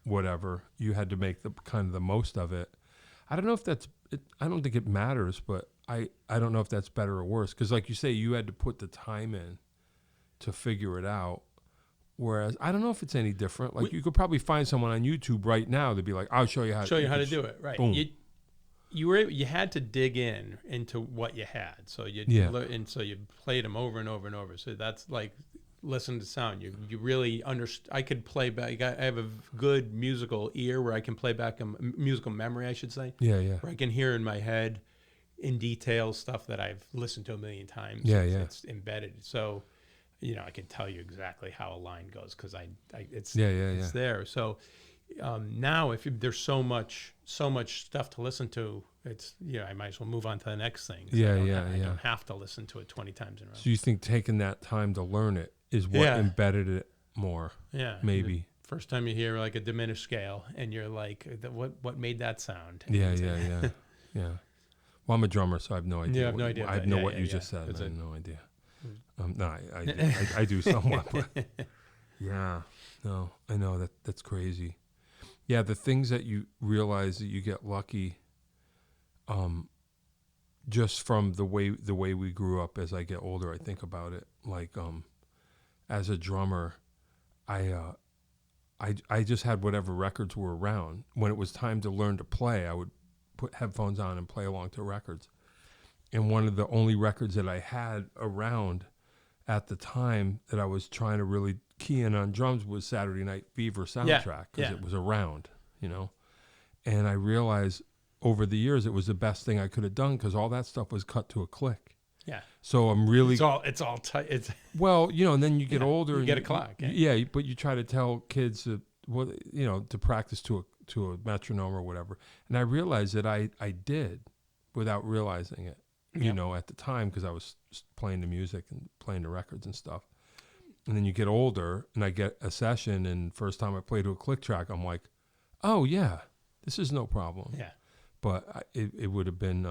Whatever, you had to make the kind of the most of it. I don't know if that's it. I don't think it matters, but I don't know if that's better or worse. Because like you say, you had to put the time in to figure it out. Whereas I don't know if it's any different. Like you could probably find someone on YouTube right now that'd be like, "I'll show you how to do it." Right. Boom. You had to dig into what you had. So and so you played them over and over and over. So that's like listen to sound. You really understand. I could play back. I have a good musical ear where I can play back musical memory, I should say. Yeah. Where I can hear in my head in detail stuff that I've listened to a million times. Yeah. It's embedded. So. I can tell you exactly how a line goes because it's there. So now, if there's so much stuff to listen to, it's I might as well move on to the next thing. I don't have to listen to it 20 times in a row. So you think taking that time to learn it is what embedded it more? Yeah, maybe. The first time you hear like a diminished scale, and you're like, what made that sound? Yeah. Well, I'm a drummer, so I have no idea. I have no idea. I know what you just said. I have no idea. No, I do somewhat, but yeah, no, I know that's crazy. Yeah, the things that you realize that you get lucky, just from the way we grew up. As I get older, I think about it. Like, as a drummer, I just had whatever records were around. When it was time to learn to play, I would put headphones on and play along to records. And one of the only records that I had around at the time that I was trying to really key in on drums was Saturday Night Fever soundtrack because it was around, And I realized over the years it was the best thing I could have done because all that stuff was cut to a click. Yeah. So I'm really it's all tight. It's well, and then you get older. You get a clock. Yeah, but you try to tell kids to practice to a metronome or whatever. And I realized that I did without realizing it. At the time, because I was playing the music and playing the records and stuff. And then you get older, and I get a session, and first time I play to a click track, I'm like, oh, yeah, this is no problem. Yeah. But it would have been,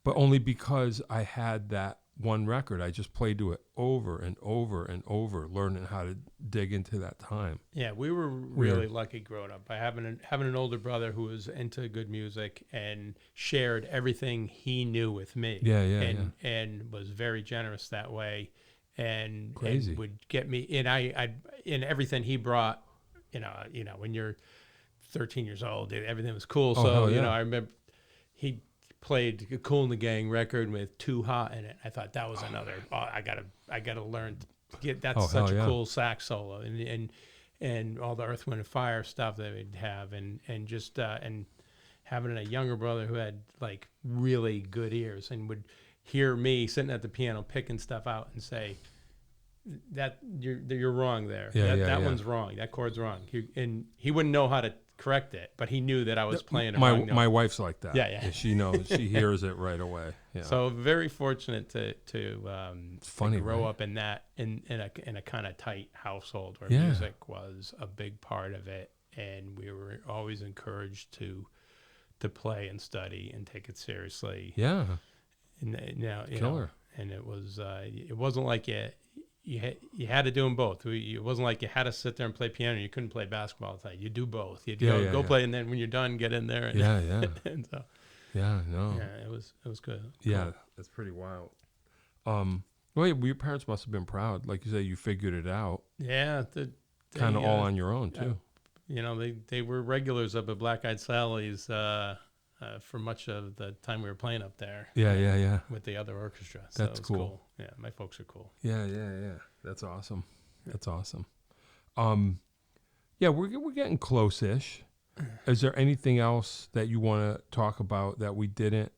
but only because I had that one record. I just played to it over and over and over, learning how to dig into that time. Yeah, we were really lucky growing up by having an older brother who was into good music and shared everything he knew with me. And was very generous that way, and would get me. And I in everything he brought. When you're 13 years old, everything was cool. So I remember he played a Kool and the Gang record with Too Hot in it. I thought that was another. I gotta learn to get. That's such a cool sax solo, and all the Earth, Wind and Fire stuff that we'd have, and just and having a younger brother who had like really good ears and would hear me sitting at the piano picking stuff out and say, "That you're wrong there. That one's wrong. That chord's wrong." And he wouldn't know how to correct it, but he knew that I was playing it wrong. My wife's like that. Yeah. She knows. She hears it right away. Yeah. So very fortunate to grow right? up in that in a kind of tight household where music was a big part of it, and we were always encouraged to play and study and take it seriously. Yeah. And now Killer. And it wasn't like you had to do them both. It wasn't like you had to sit there and play piano. You couldn't play basketball all the time. You do both. You go play, and then when you're done, get in there. And, and so, it was good. Yeah, cool. That's pretty wild. Well, your parents must have been proud. Like you say, you figured it out. Yeah, kind of all on your own too. They were regulars up at Black Eyed Sally's for much of the time we were playing up there. Yeah. With the other orchestra. So that's cool. Yeah, my folks are cool. Yeah. That's awesome. That's awesome. Yeah, we're getting close-ish. Is there anything else that you want to talk about that we didn't?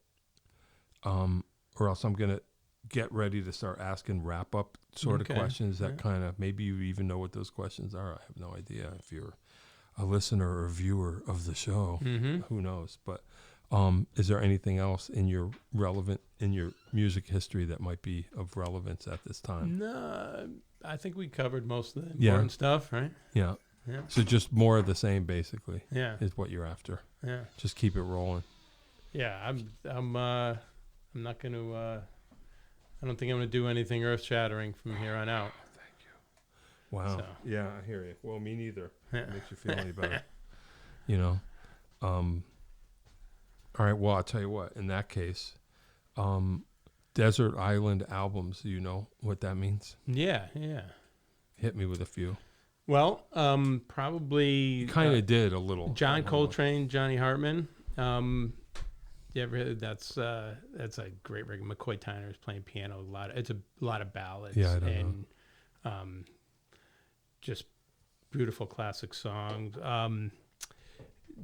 Or else I'm gonna get ready to start asking wrap-up sort of questions that kind of maybe you even know what those questions are. I have no idea if you're a listener or a viewer of the show. Mm-hmm. Who knows? But is there anything else in your music history that might be of relevance at this time? No, I think we covered most of the Yeah. important stuff, right? Yeah. Yeah. So just more of the same, basically, Yeah. is what you're after. Yeah. Just keep it rolling. Yeah. I'm not going to. I don't think I'm going to do anything earth shattering from here on out. Wow. So. Yeah, I hear you. Well, me neither. Yeah. Makes you feel any better. You know. All right. Well, I'll tell you what. In that case, Desert Island Albums. Do you know what that means? Yeah. Yeah. Hit me with a few. Well, probably Kind of did a little. John Coltrane, Johnny Hartman. You ever heard that's a great record. McCoy Tyner's playing piano. It's a lot of ballads. Yeah, I don't know. Just beautiful classic songs.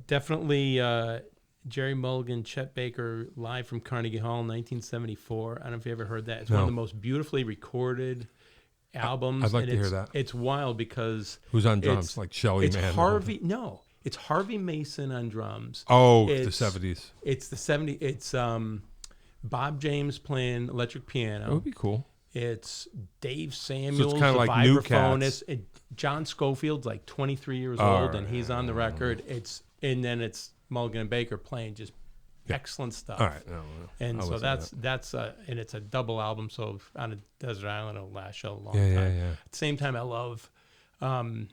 Definitely Jerry Mulligan, Chet Baker, live from Carnegie Hall, 1974. I don't know if you ever heard that. It's one of the most beautifully recorded albums. I'd like to hear that. It's wild because who's on drums? Like Shelly it's Man. Harvey. No, it's Harvey Mason on drums. Oh, the 70s. It's the 70s. It's Bob James playing electric piano. That would be cool. It's Dave Samuels, kind of the like New vibraphonist. Cats. John Schofield's like 23 years Oh, old, and he's on the record. And then it's Mulligan and Baker playing just excellent stuff. All right. No, And so that's and it's a double album. So on a desert island, it'll last you a long time. Yeah. At the same time, I love, I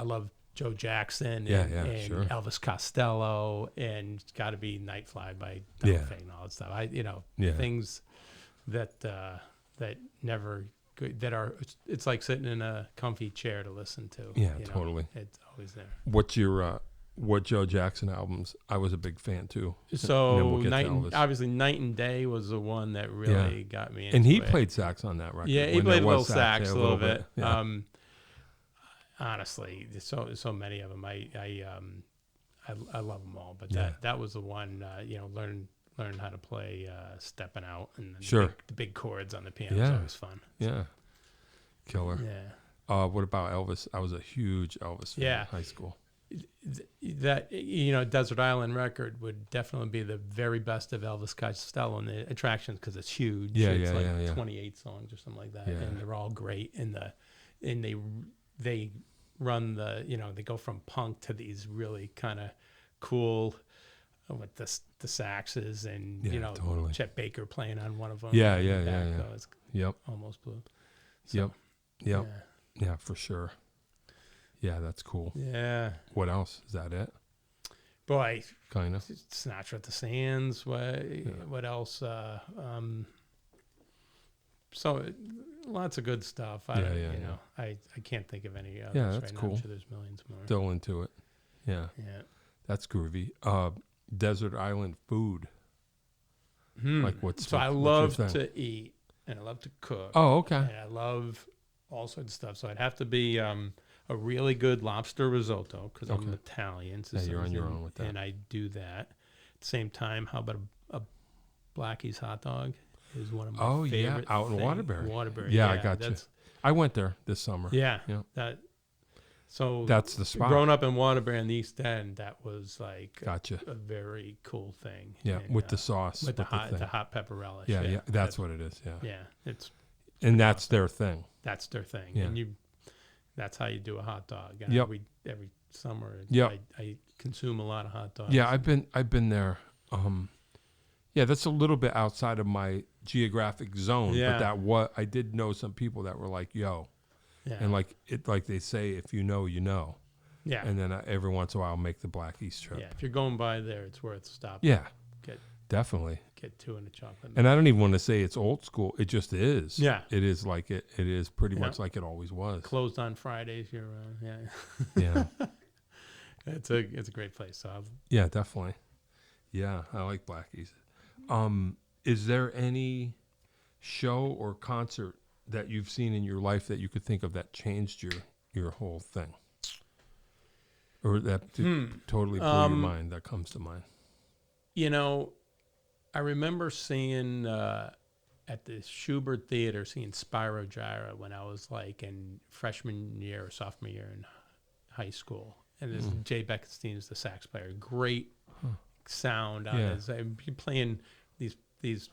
love Joe Jackson and sure. Elvis Costello, and it's got to be Night Fly by Donald Fagen and all that stuff. Things that never that are. It's like sitting in a comfy chair to listen to. Yeah, totally. It's always there. What's your what Joe Jackson albums? I was a big fan too. So obviously Night and Day was the one that really got me into and he it. played sax on that record. Yeah, he played a little sax a little bit. Yeah. Honestly, so many of them. I love them all, but that was the one. Learn how to play Stepping Out and the big chords on the piano is always fun. Yeah, killer. Yeah. What about Elvis? I was a huge Elvis fan in high school. That Desert Island record would definitely be the very best of Elvis Costello and the Attractions because it's huge. It's like 28 songs or something like that, and they're all great. And they run they go from punk to these really kind of cool with the saxes and totally. Chet Baker playing on one of them. Yeah. Yep. Almost blue. So, Yep. Yeah, for sure. Yeah, that's cool. Yeah. What else? Is that it? Boy, kind of. Sinatra at the Sands. What else? So lots of good stuff. I can't think of any others that's right now. cool. I'm sure there's millions more. Still into it. Yeah. Yeah. That's groovy. Desert Island food. Like what's so I love to eat and I love to cook. Oh, okay. And I love all sorts of stuff. So I'd have to be a really good lobster risotto because I'm Italian. So you're on your own with that. And I do that. At the same time, how about a Blackie's hot dog is one of my favorite out in things. Waterbury. Yeah, I got you. I went there this summer. Yeah. So that's the spot. Growing up in Waterbury in the East End, that was like a very cool thing. Yeah, and, with the sauce. With the hot pepper relish. Yeah, that's what it is. Yeah. Yeah. That's their thing. That's their thing. Yeah. And that's how you do a hot dog. Yep. Every summer I consume a lot of hot dogs. Yeah, I've been there. That's a little bit outside of my geographic zone. Yeah. But I did know some people that were like, yo. Yeah. And like they say, if you know, you know. Yeah. And then every once in a while, I'll make the Black East trip. Yeah. If you're going by there, it's worth stopping. Yeah. Definitely. Get two in a chocolate. And I don't even want to say it's old school. It just is. Yeah. It is like it is pretty much like it always was. Closed on Fridays. You're Yeah. It's a great place. So yeah, definitely. Yeah, I like Blackie's. Is there any show or concert that you've seen in your life that you could think of that changed your whole thing, or that totally blew your mind? That comes to mind. I remember seeing at the Schubert Theater seeing Spyro Gyra when I was like in freshman year or sophomore year in high school, and this Jay Bekenstein's the sax player, great sound on his. You're playing these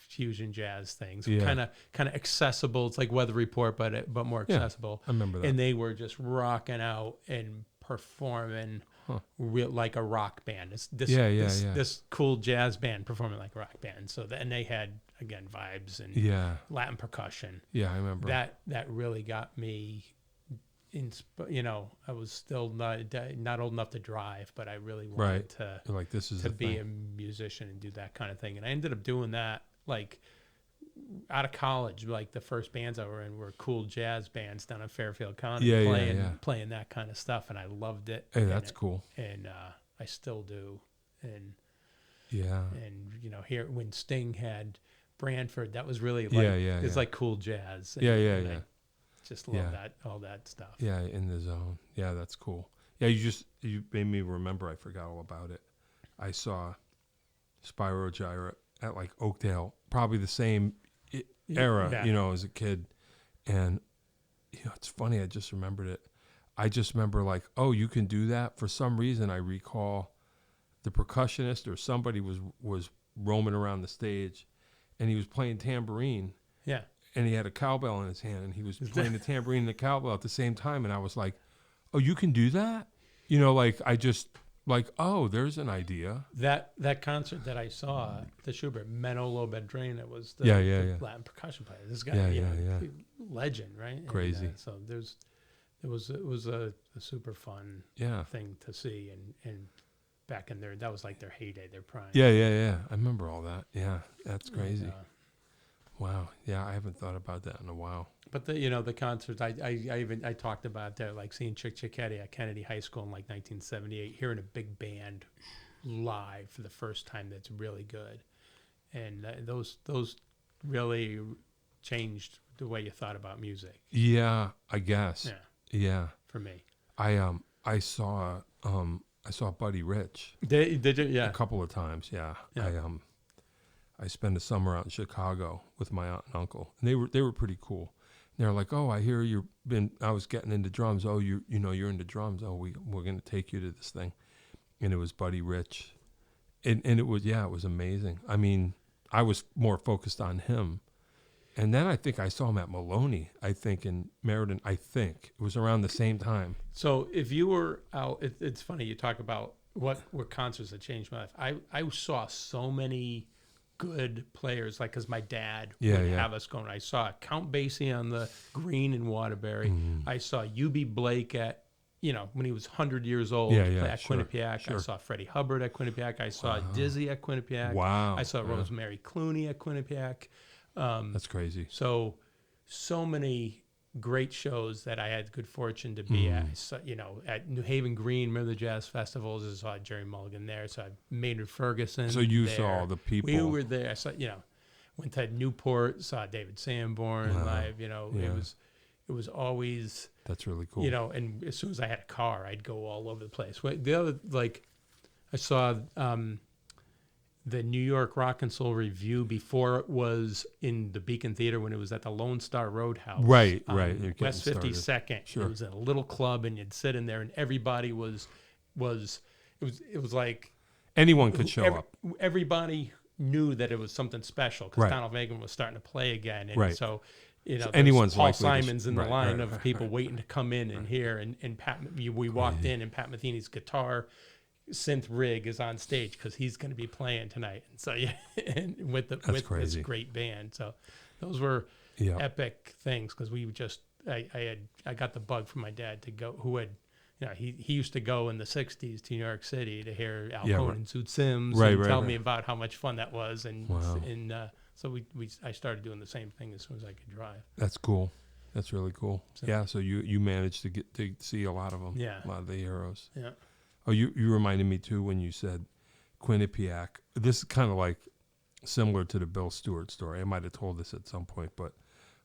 fusion jazz things, Yeah. kind of accessible. It's like Weather Report, but more Yeah. accessible. I remember that. And they were just rocking out and performing like a rock band. This cool jazz band performing like a rock band. So and they had again vibes and Latin percussion. Yeah, I remember That really got me. I was still not old enough to drive, but I really wanted to like this is to be a musician and do that kind of thing. And I ended up doing that like out of college. Like the first bands I were in were cool jazz bands down in Fairfield County, playing that kind of stuff, and I loved it. Hey, that's cool. And I still do. And and here when Sting had Branford, that was really like it's like cool jazz. And just love that, all that stuff. Yeah, in the zone. Yeah, that's cool. Yeah, you made me remember. I forgot all about it. I saw Spyro Gyra at like Oakdale, probably the same era, as a kid. And it's funny. I just remembered it. I just remember like, oh, you can do that. For some reason, I recall the percussionist or somebody was roaming around the stage, and he was playing tambourine. Yeah. And he had a cowbell in his hand, and he was playing the tambourine and the cowbell at the same time. And I was like, oh, you can do that? Oh, there's an idea. That concert that I saw, the Schubert, Manolo Bedrena was the Latin percussion player. This guy, legend, right? Crazy. And, so it was a super fun thing to see. And back in that was like their heyday, their prime. Yeah. I remember all that. Yeah, that's crazy. And, wow. Yeah, I haven't thought about that in a while. But the concerts I talked about that, like seeing Chick Cicchetti at Kennedy High School in like 1978, hearing a big band live for the first time that's really good, and those really changed the way you thought about music. Yeah, I guess. Yeah. For me, I saw Buddy Rich. Did you? Yeah. A couple of times. Yeah. I spent a summer out in Chicago with my aunt and uncle, and they were pretty cool. And they're like, "Oh, I hear I was getting into drums. Oh, you're into drums. Oh, we're going to take you to this thing." And it was Buddy Rich, and it was amazing. I mean, I was more focused on him, and then I think I saw him at Maloney. I think in Meriden. I think it was around the same time. So if you were out, it's funny you talk about what concerts that changed my life. I saw so many good players, like because my dad would have us going. I saw Count Basie on the green in Waterbury. I saw U.B. Blake at when he was 100 years old at Quinnipiac. Sure. I saw Freddie Hubbard at Quinnipiac. I saw Dizzy at Quinnipiac. Wow. I saw Rosemary Clooney at Quinnipiac. That's crazy. So many great shows that I had good fortune to be at. So, at New Haven Green, remember the jazz festivals? I saw Jerry Mulligan there. So I Maynard Ferguson. So you there. saw the people. We were there. I saw, went to Newport, saw David Sanborn live. It was always. That's really cool. And as soon as I had a car, I'd go all over the place. The other, I saw the New York Rock and Soul Review before it was in the Beacon Theater, when it was at the Lone Star Roadhouse. Right. West 52nd. Sure. It was in a little club, and you'd sit in there, and everybody was like anyone could show up. Everybody knew that it was something special because Donald Fagen was starting to play again, and so. So anyone's Paul likely Simon's in the line of people waiting to come in and hear, and Pat. We walked in, and Pat Metheny's guitar synth rig is on stage because he's going to be playing tonight, and so and with this great band. So those were epic things because I got the bug from my dad to go, who had he used to go in the 60s to New York City to hear Al Cohn and Zoot Sims and tell me about how much fun that was, and so I started doing the same thing as soon as I could drive. That's cool. That's really cool. So you managed to get to see a lot of them. Yeah. A lot of the heroes. Yeah. Oh, you reminded me too when you said Quinnipiac. This is kind of like similar to the Bill Stewart story. I might have told this at some point, but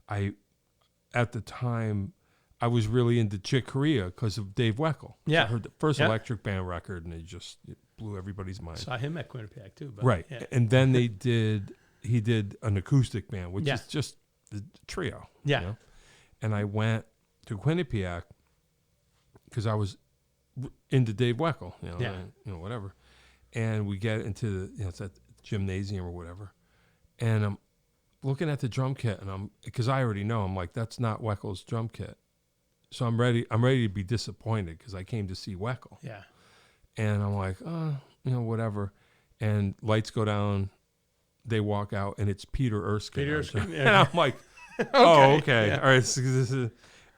at the time I was really into Chick Corea because of Dave Weckl. Yeah. So I heard the first Electric Band record, and it blew everybody's mind. Saw him at Quinnipiac too. But, right. Yeah. And then he did an acoustic band, which is just the trio. Yeah. And I went to Quinnipiac because I was into Dave Weckl, whatever. And we get into it's at the gymnasium or whatever. And looking at the drum kit, and because I already know, I'm like, that's not Weckel's drum kit. So I'm ready to be disappointed because I came to see Weckel. Yeah. And I'm like, whatever. And lights go down, they walk out, and it's Peter Erskine. Peter Erskine, yeah. And I'm like, okay. Yeah. All right, so this is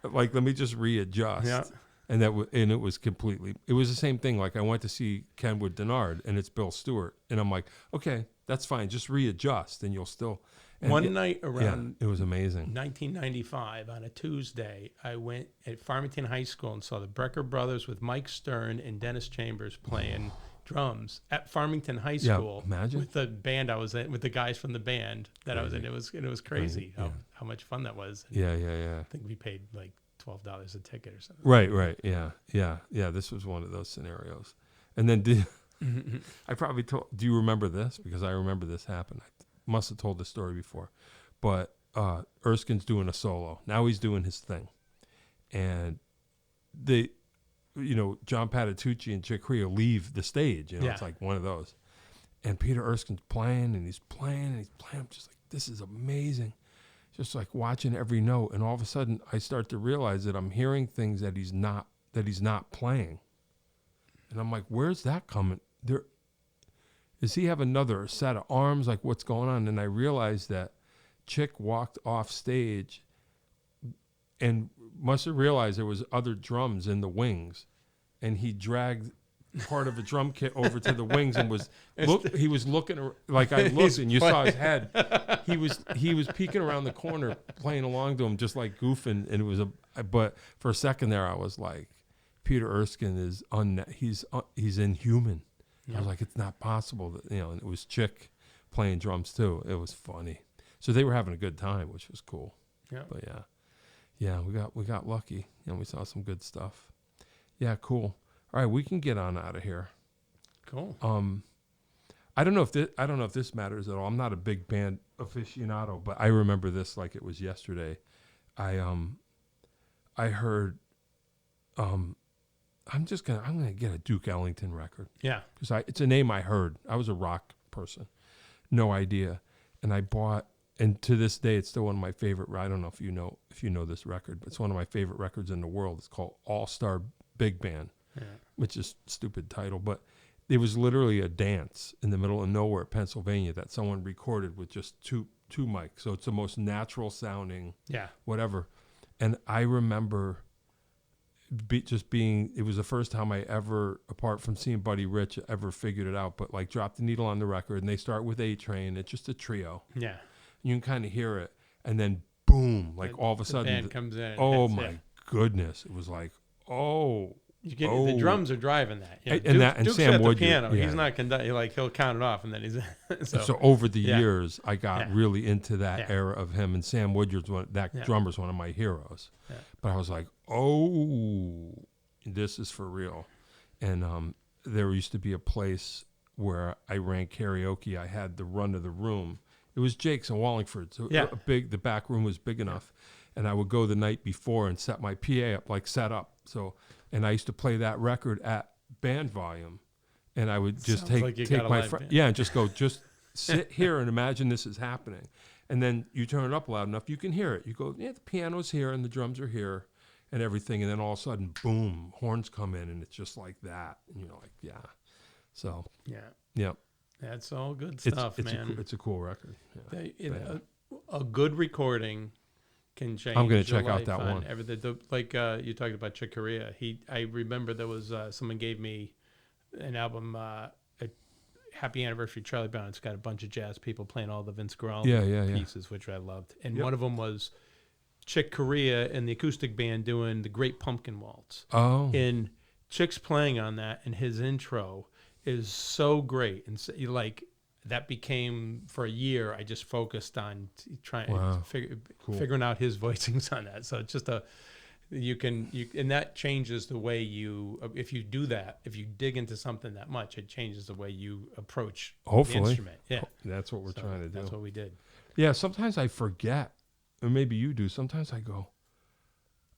like, let me just readjust. Yeah. And it was the same thing. Like I went to see Kenwood Denard, and it's Bill Stewart, and I'm like, okay, that's fine. Just readjust, and you'll still. And One night around it was amazing. 1995 on a Tuesday, I went at Farmington High School and saw the Brecker Brothers with Mike Stern and Dennis Chambers playing drums at Farmington High School. Imagine. With the band I was in, with the guys from the band that I was in. It was crazy how much fun that was. And Yeah. I think we paid like $12 a ticket or something. Right. Yeah. This was one of those scenarios. And then I probably told. Do you remember this? Because I remember this happened. I must have told this story before, but Erskine's doing a solo. Now he's doing his thing, and John Patitucci and Chick Corea leave the stage. It's like one of those. And Peter Erskine's playing, and he's playing, and he's playing. I'm just like, this is amazing. Just like watching every note, and all of a sudden, I start to realize that I'm hearing things that he's not playing, and I'm like, where's that coming? Does he have another set of arms? Like, what's going on? And I realized that Chick walked off stage and must have realized there was other drums in the wings, and he dragged part of the drum kit over to the wings and he was looking like I looked and you saw his head. He was peeking around the corner playing along to him just like goofing, and it was but for a second there I was like, Peter Erskine is he's inhuman. I was like, it's not possible that, and it was Chick playing drums too. It was funny. So they were having a good time, which was cool. Yeah. But yeah, we got lucky, and we saw some good stuff. Yeah, cool. All right, we can get on out of here. Cool. I don't know if this matters at all. I'm not a big band aficionado, but I remember this like it was yesterday. I heard I'm gonna get a Duke Ellington record. Yeah, because it's a name I heard. I was a rock person, no idea, and I bought. And to this day, it's still one of my favorite. I don't know if you know this record, but it's one of my favorite records in the world. It's called All Star Big Band, which is a stupid title, but it was literally a dance in the middle of nowhere, Pennsylvania, that someone recorded with just two mics. So it's the most natural sounding, whatever. And I remember. It was the first time I ever, apart from seeing Buddy Rich, ever figured it out, but like drop the needle on the record and they start with A Train. It's just a trio. Yeah. You can kind of hear it. And then boom, like all of a sudden. The band comes in. Oh my goodness. It was like, the drums are driving that. Yeah. And Duke's Sam at Woodyard. The piano. He's not conducting. Like he'll count it off, and then he's. So over the years, I got really into that era of him, and Sam Woodyard's drummer's one of my heroes. Yeah. But I was like, this is for real. And there used to be a place where I ran karaoke. I had the run of the room. It was Jake's in Wallingford, so the back room was big enough, and I would go the night before and set my PA up, like set up. And I used to play that record at band volume, and I would just take my friend, and just go, just sit here and imagine this is happening. And then you turn it up loud enough, you can hear it. You go, the piano's here and the drums are here and everything. And then all of a sudden, boom, horns come in, and it's just like that. And you're like, So, that's all good stuff, man. It's a cool record. Yeah. A good recording can change. I'm going to check out that one. You talked about Chick Corea. I remember there was someone gave me an album, Happy Anniversary Charlie Brown. It's got a bunch of jazz people playing all the Vince Guaraldi pieces, which I loved. And one of them was Chick Corea and the acoustic band doing the Great Pumpkin Waltz. Oh. And Chick's playing on that, and his intro is so great. And so, that became, for a year, I just focused on figuring out his voicings on that. So it's just and that changes the way if you do that, if you dig into something that much, it changes the way you approach the instrument. Yeah. That's what we're trying to do. That's what we did. Yeah. Sometimes I forget, or maybe you do. Sometimes I go,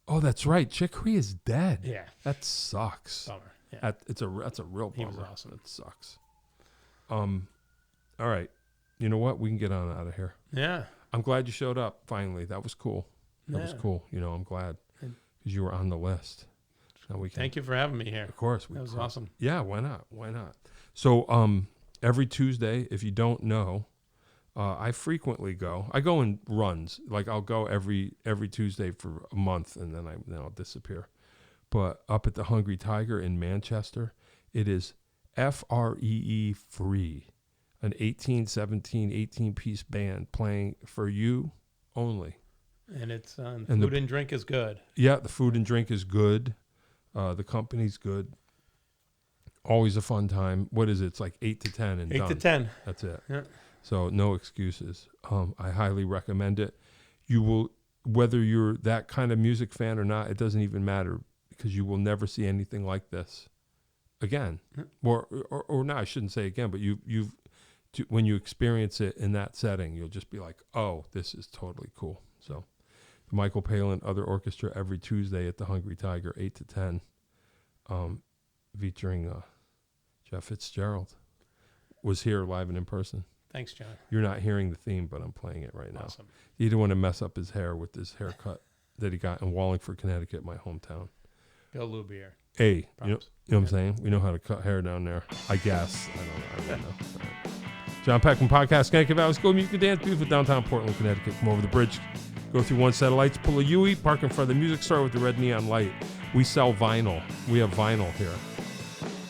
oh, that's right. Chick Corea is dead. Yeah. That sucks. Bummer. Yeah. That's a real bummer. He was awesome. It sucks. All right. You know what? We can get on out of here. Yeah. I'm glad you showed up finally. That was cool. That was Yeah. cool. I'm glad because you were on the list. Now we can. Thank you for having me here. Of course. That was awesome. Yeah, why not? Why not? So every Tuesday, if you don't know, I frequently go. I go in runs. Like I'll go every Tuesday for a month, and then I'll disappear. But up at the Hungry Tiger in Manchester, it is FREE free, an 18-piece band playing for you only. And it's food and drink is good. Yeah, the food and drink is good. The company's good. Always a fun time. What is it? It's like 8 to 10 and 8 done. to 10. That's it. Yeah. So no excuses. I highly recommend it. You will, whether you're that kind of music fan or not, it doesn't even matter because you will never see anything like this again. Or no, I shouldn't say again, but when you experience it in that setting, you'll just be like, oh, this is totally cool. So the Michael Palin Other Orchestra every Tuesday at the Hungry Tiger, 8 to 10, featuring Geoff Fitzgerald, was here live and in person. Thanks, John. You're not hearing the theme, but I'm playing it right now. Awesome. You don't want to mess up his hair with this haircut that he got in Wallingford, Connecticut, my hometown. Bill Lubier. Hey, you know what I'm saying? We know how to cut hair down there. I guess. I don't know. All right. John Peckman Podcast, Connecticut Valley School of Music and Dance, beautiful downtown Portland, Connecticut. Come over the bridge, go through one set of lights, pull a Yui, park in front of the music store with the red neon light. We sell vinyl. We have vinyl here.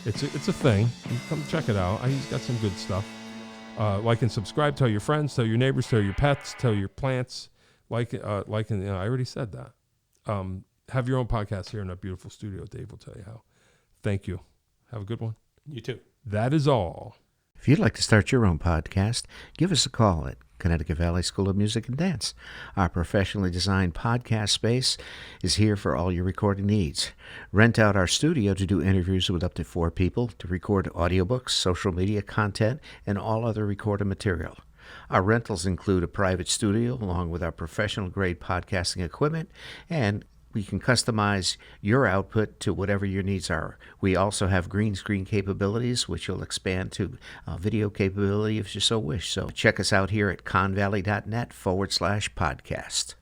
It's a thing. You come check it out. He's got some good stuff. Like and subscribe. Tell your friends. Tell your neighbors. Tell your pets. Tell your plants. I already said that. Have your own podcast here in our beautiful studio. Dave will tell you how. Thank you. Have a good one. You too. That is all. If you'd like to start your own podcast, give us a call at Connecticut Valley School of Music and Dance. Our professionally designed podcast space is here for all your recording needs. Rent out our studio to do interviews with up to 4 people, to record audiobooks, social media content, and all other recorded material. Our rentals include a private studio along with our professional-grade podcasting equipment, and we can customize your output to whatever your needs are. We also have green screen capabilities, which will expand to video capability if you so wish. So check us out here at convalley.net/podcast.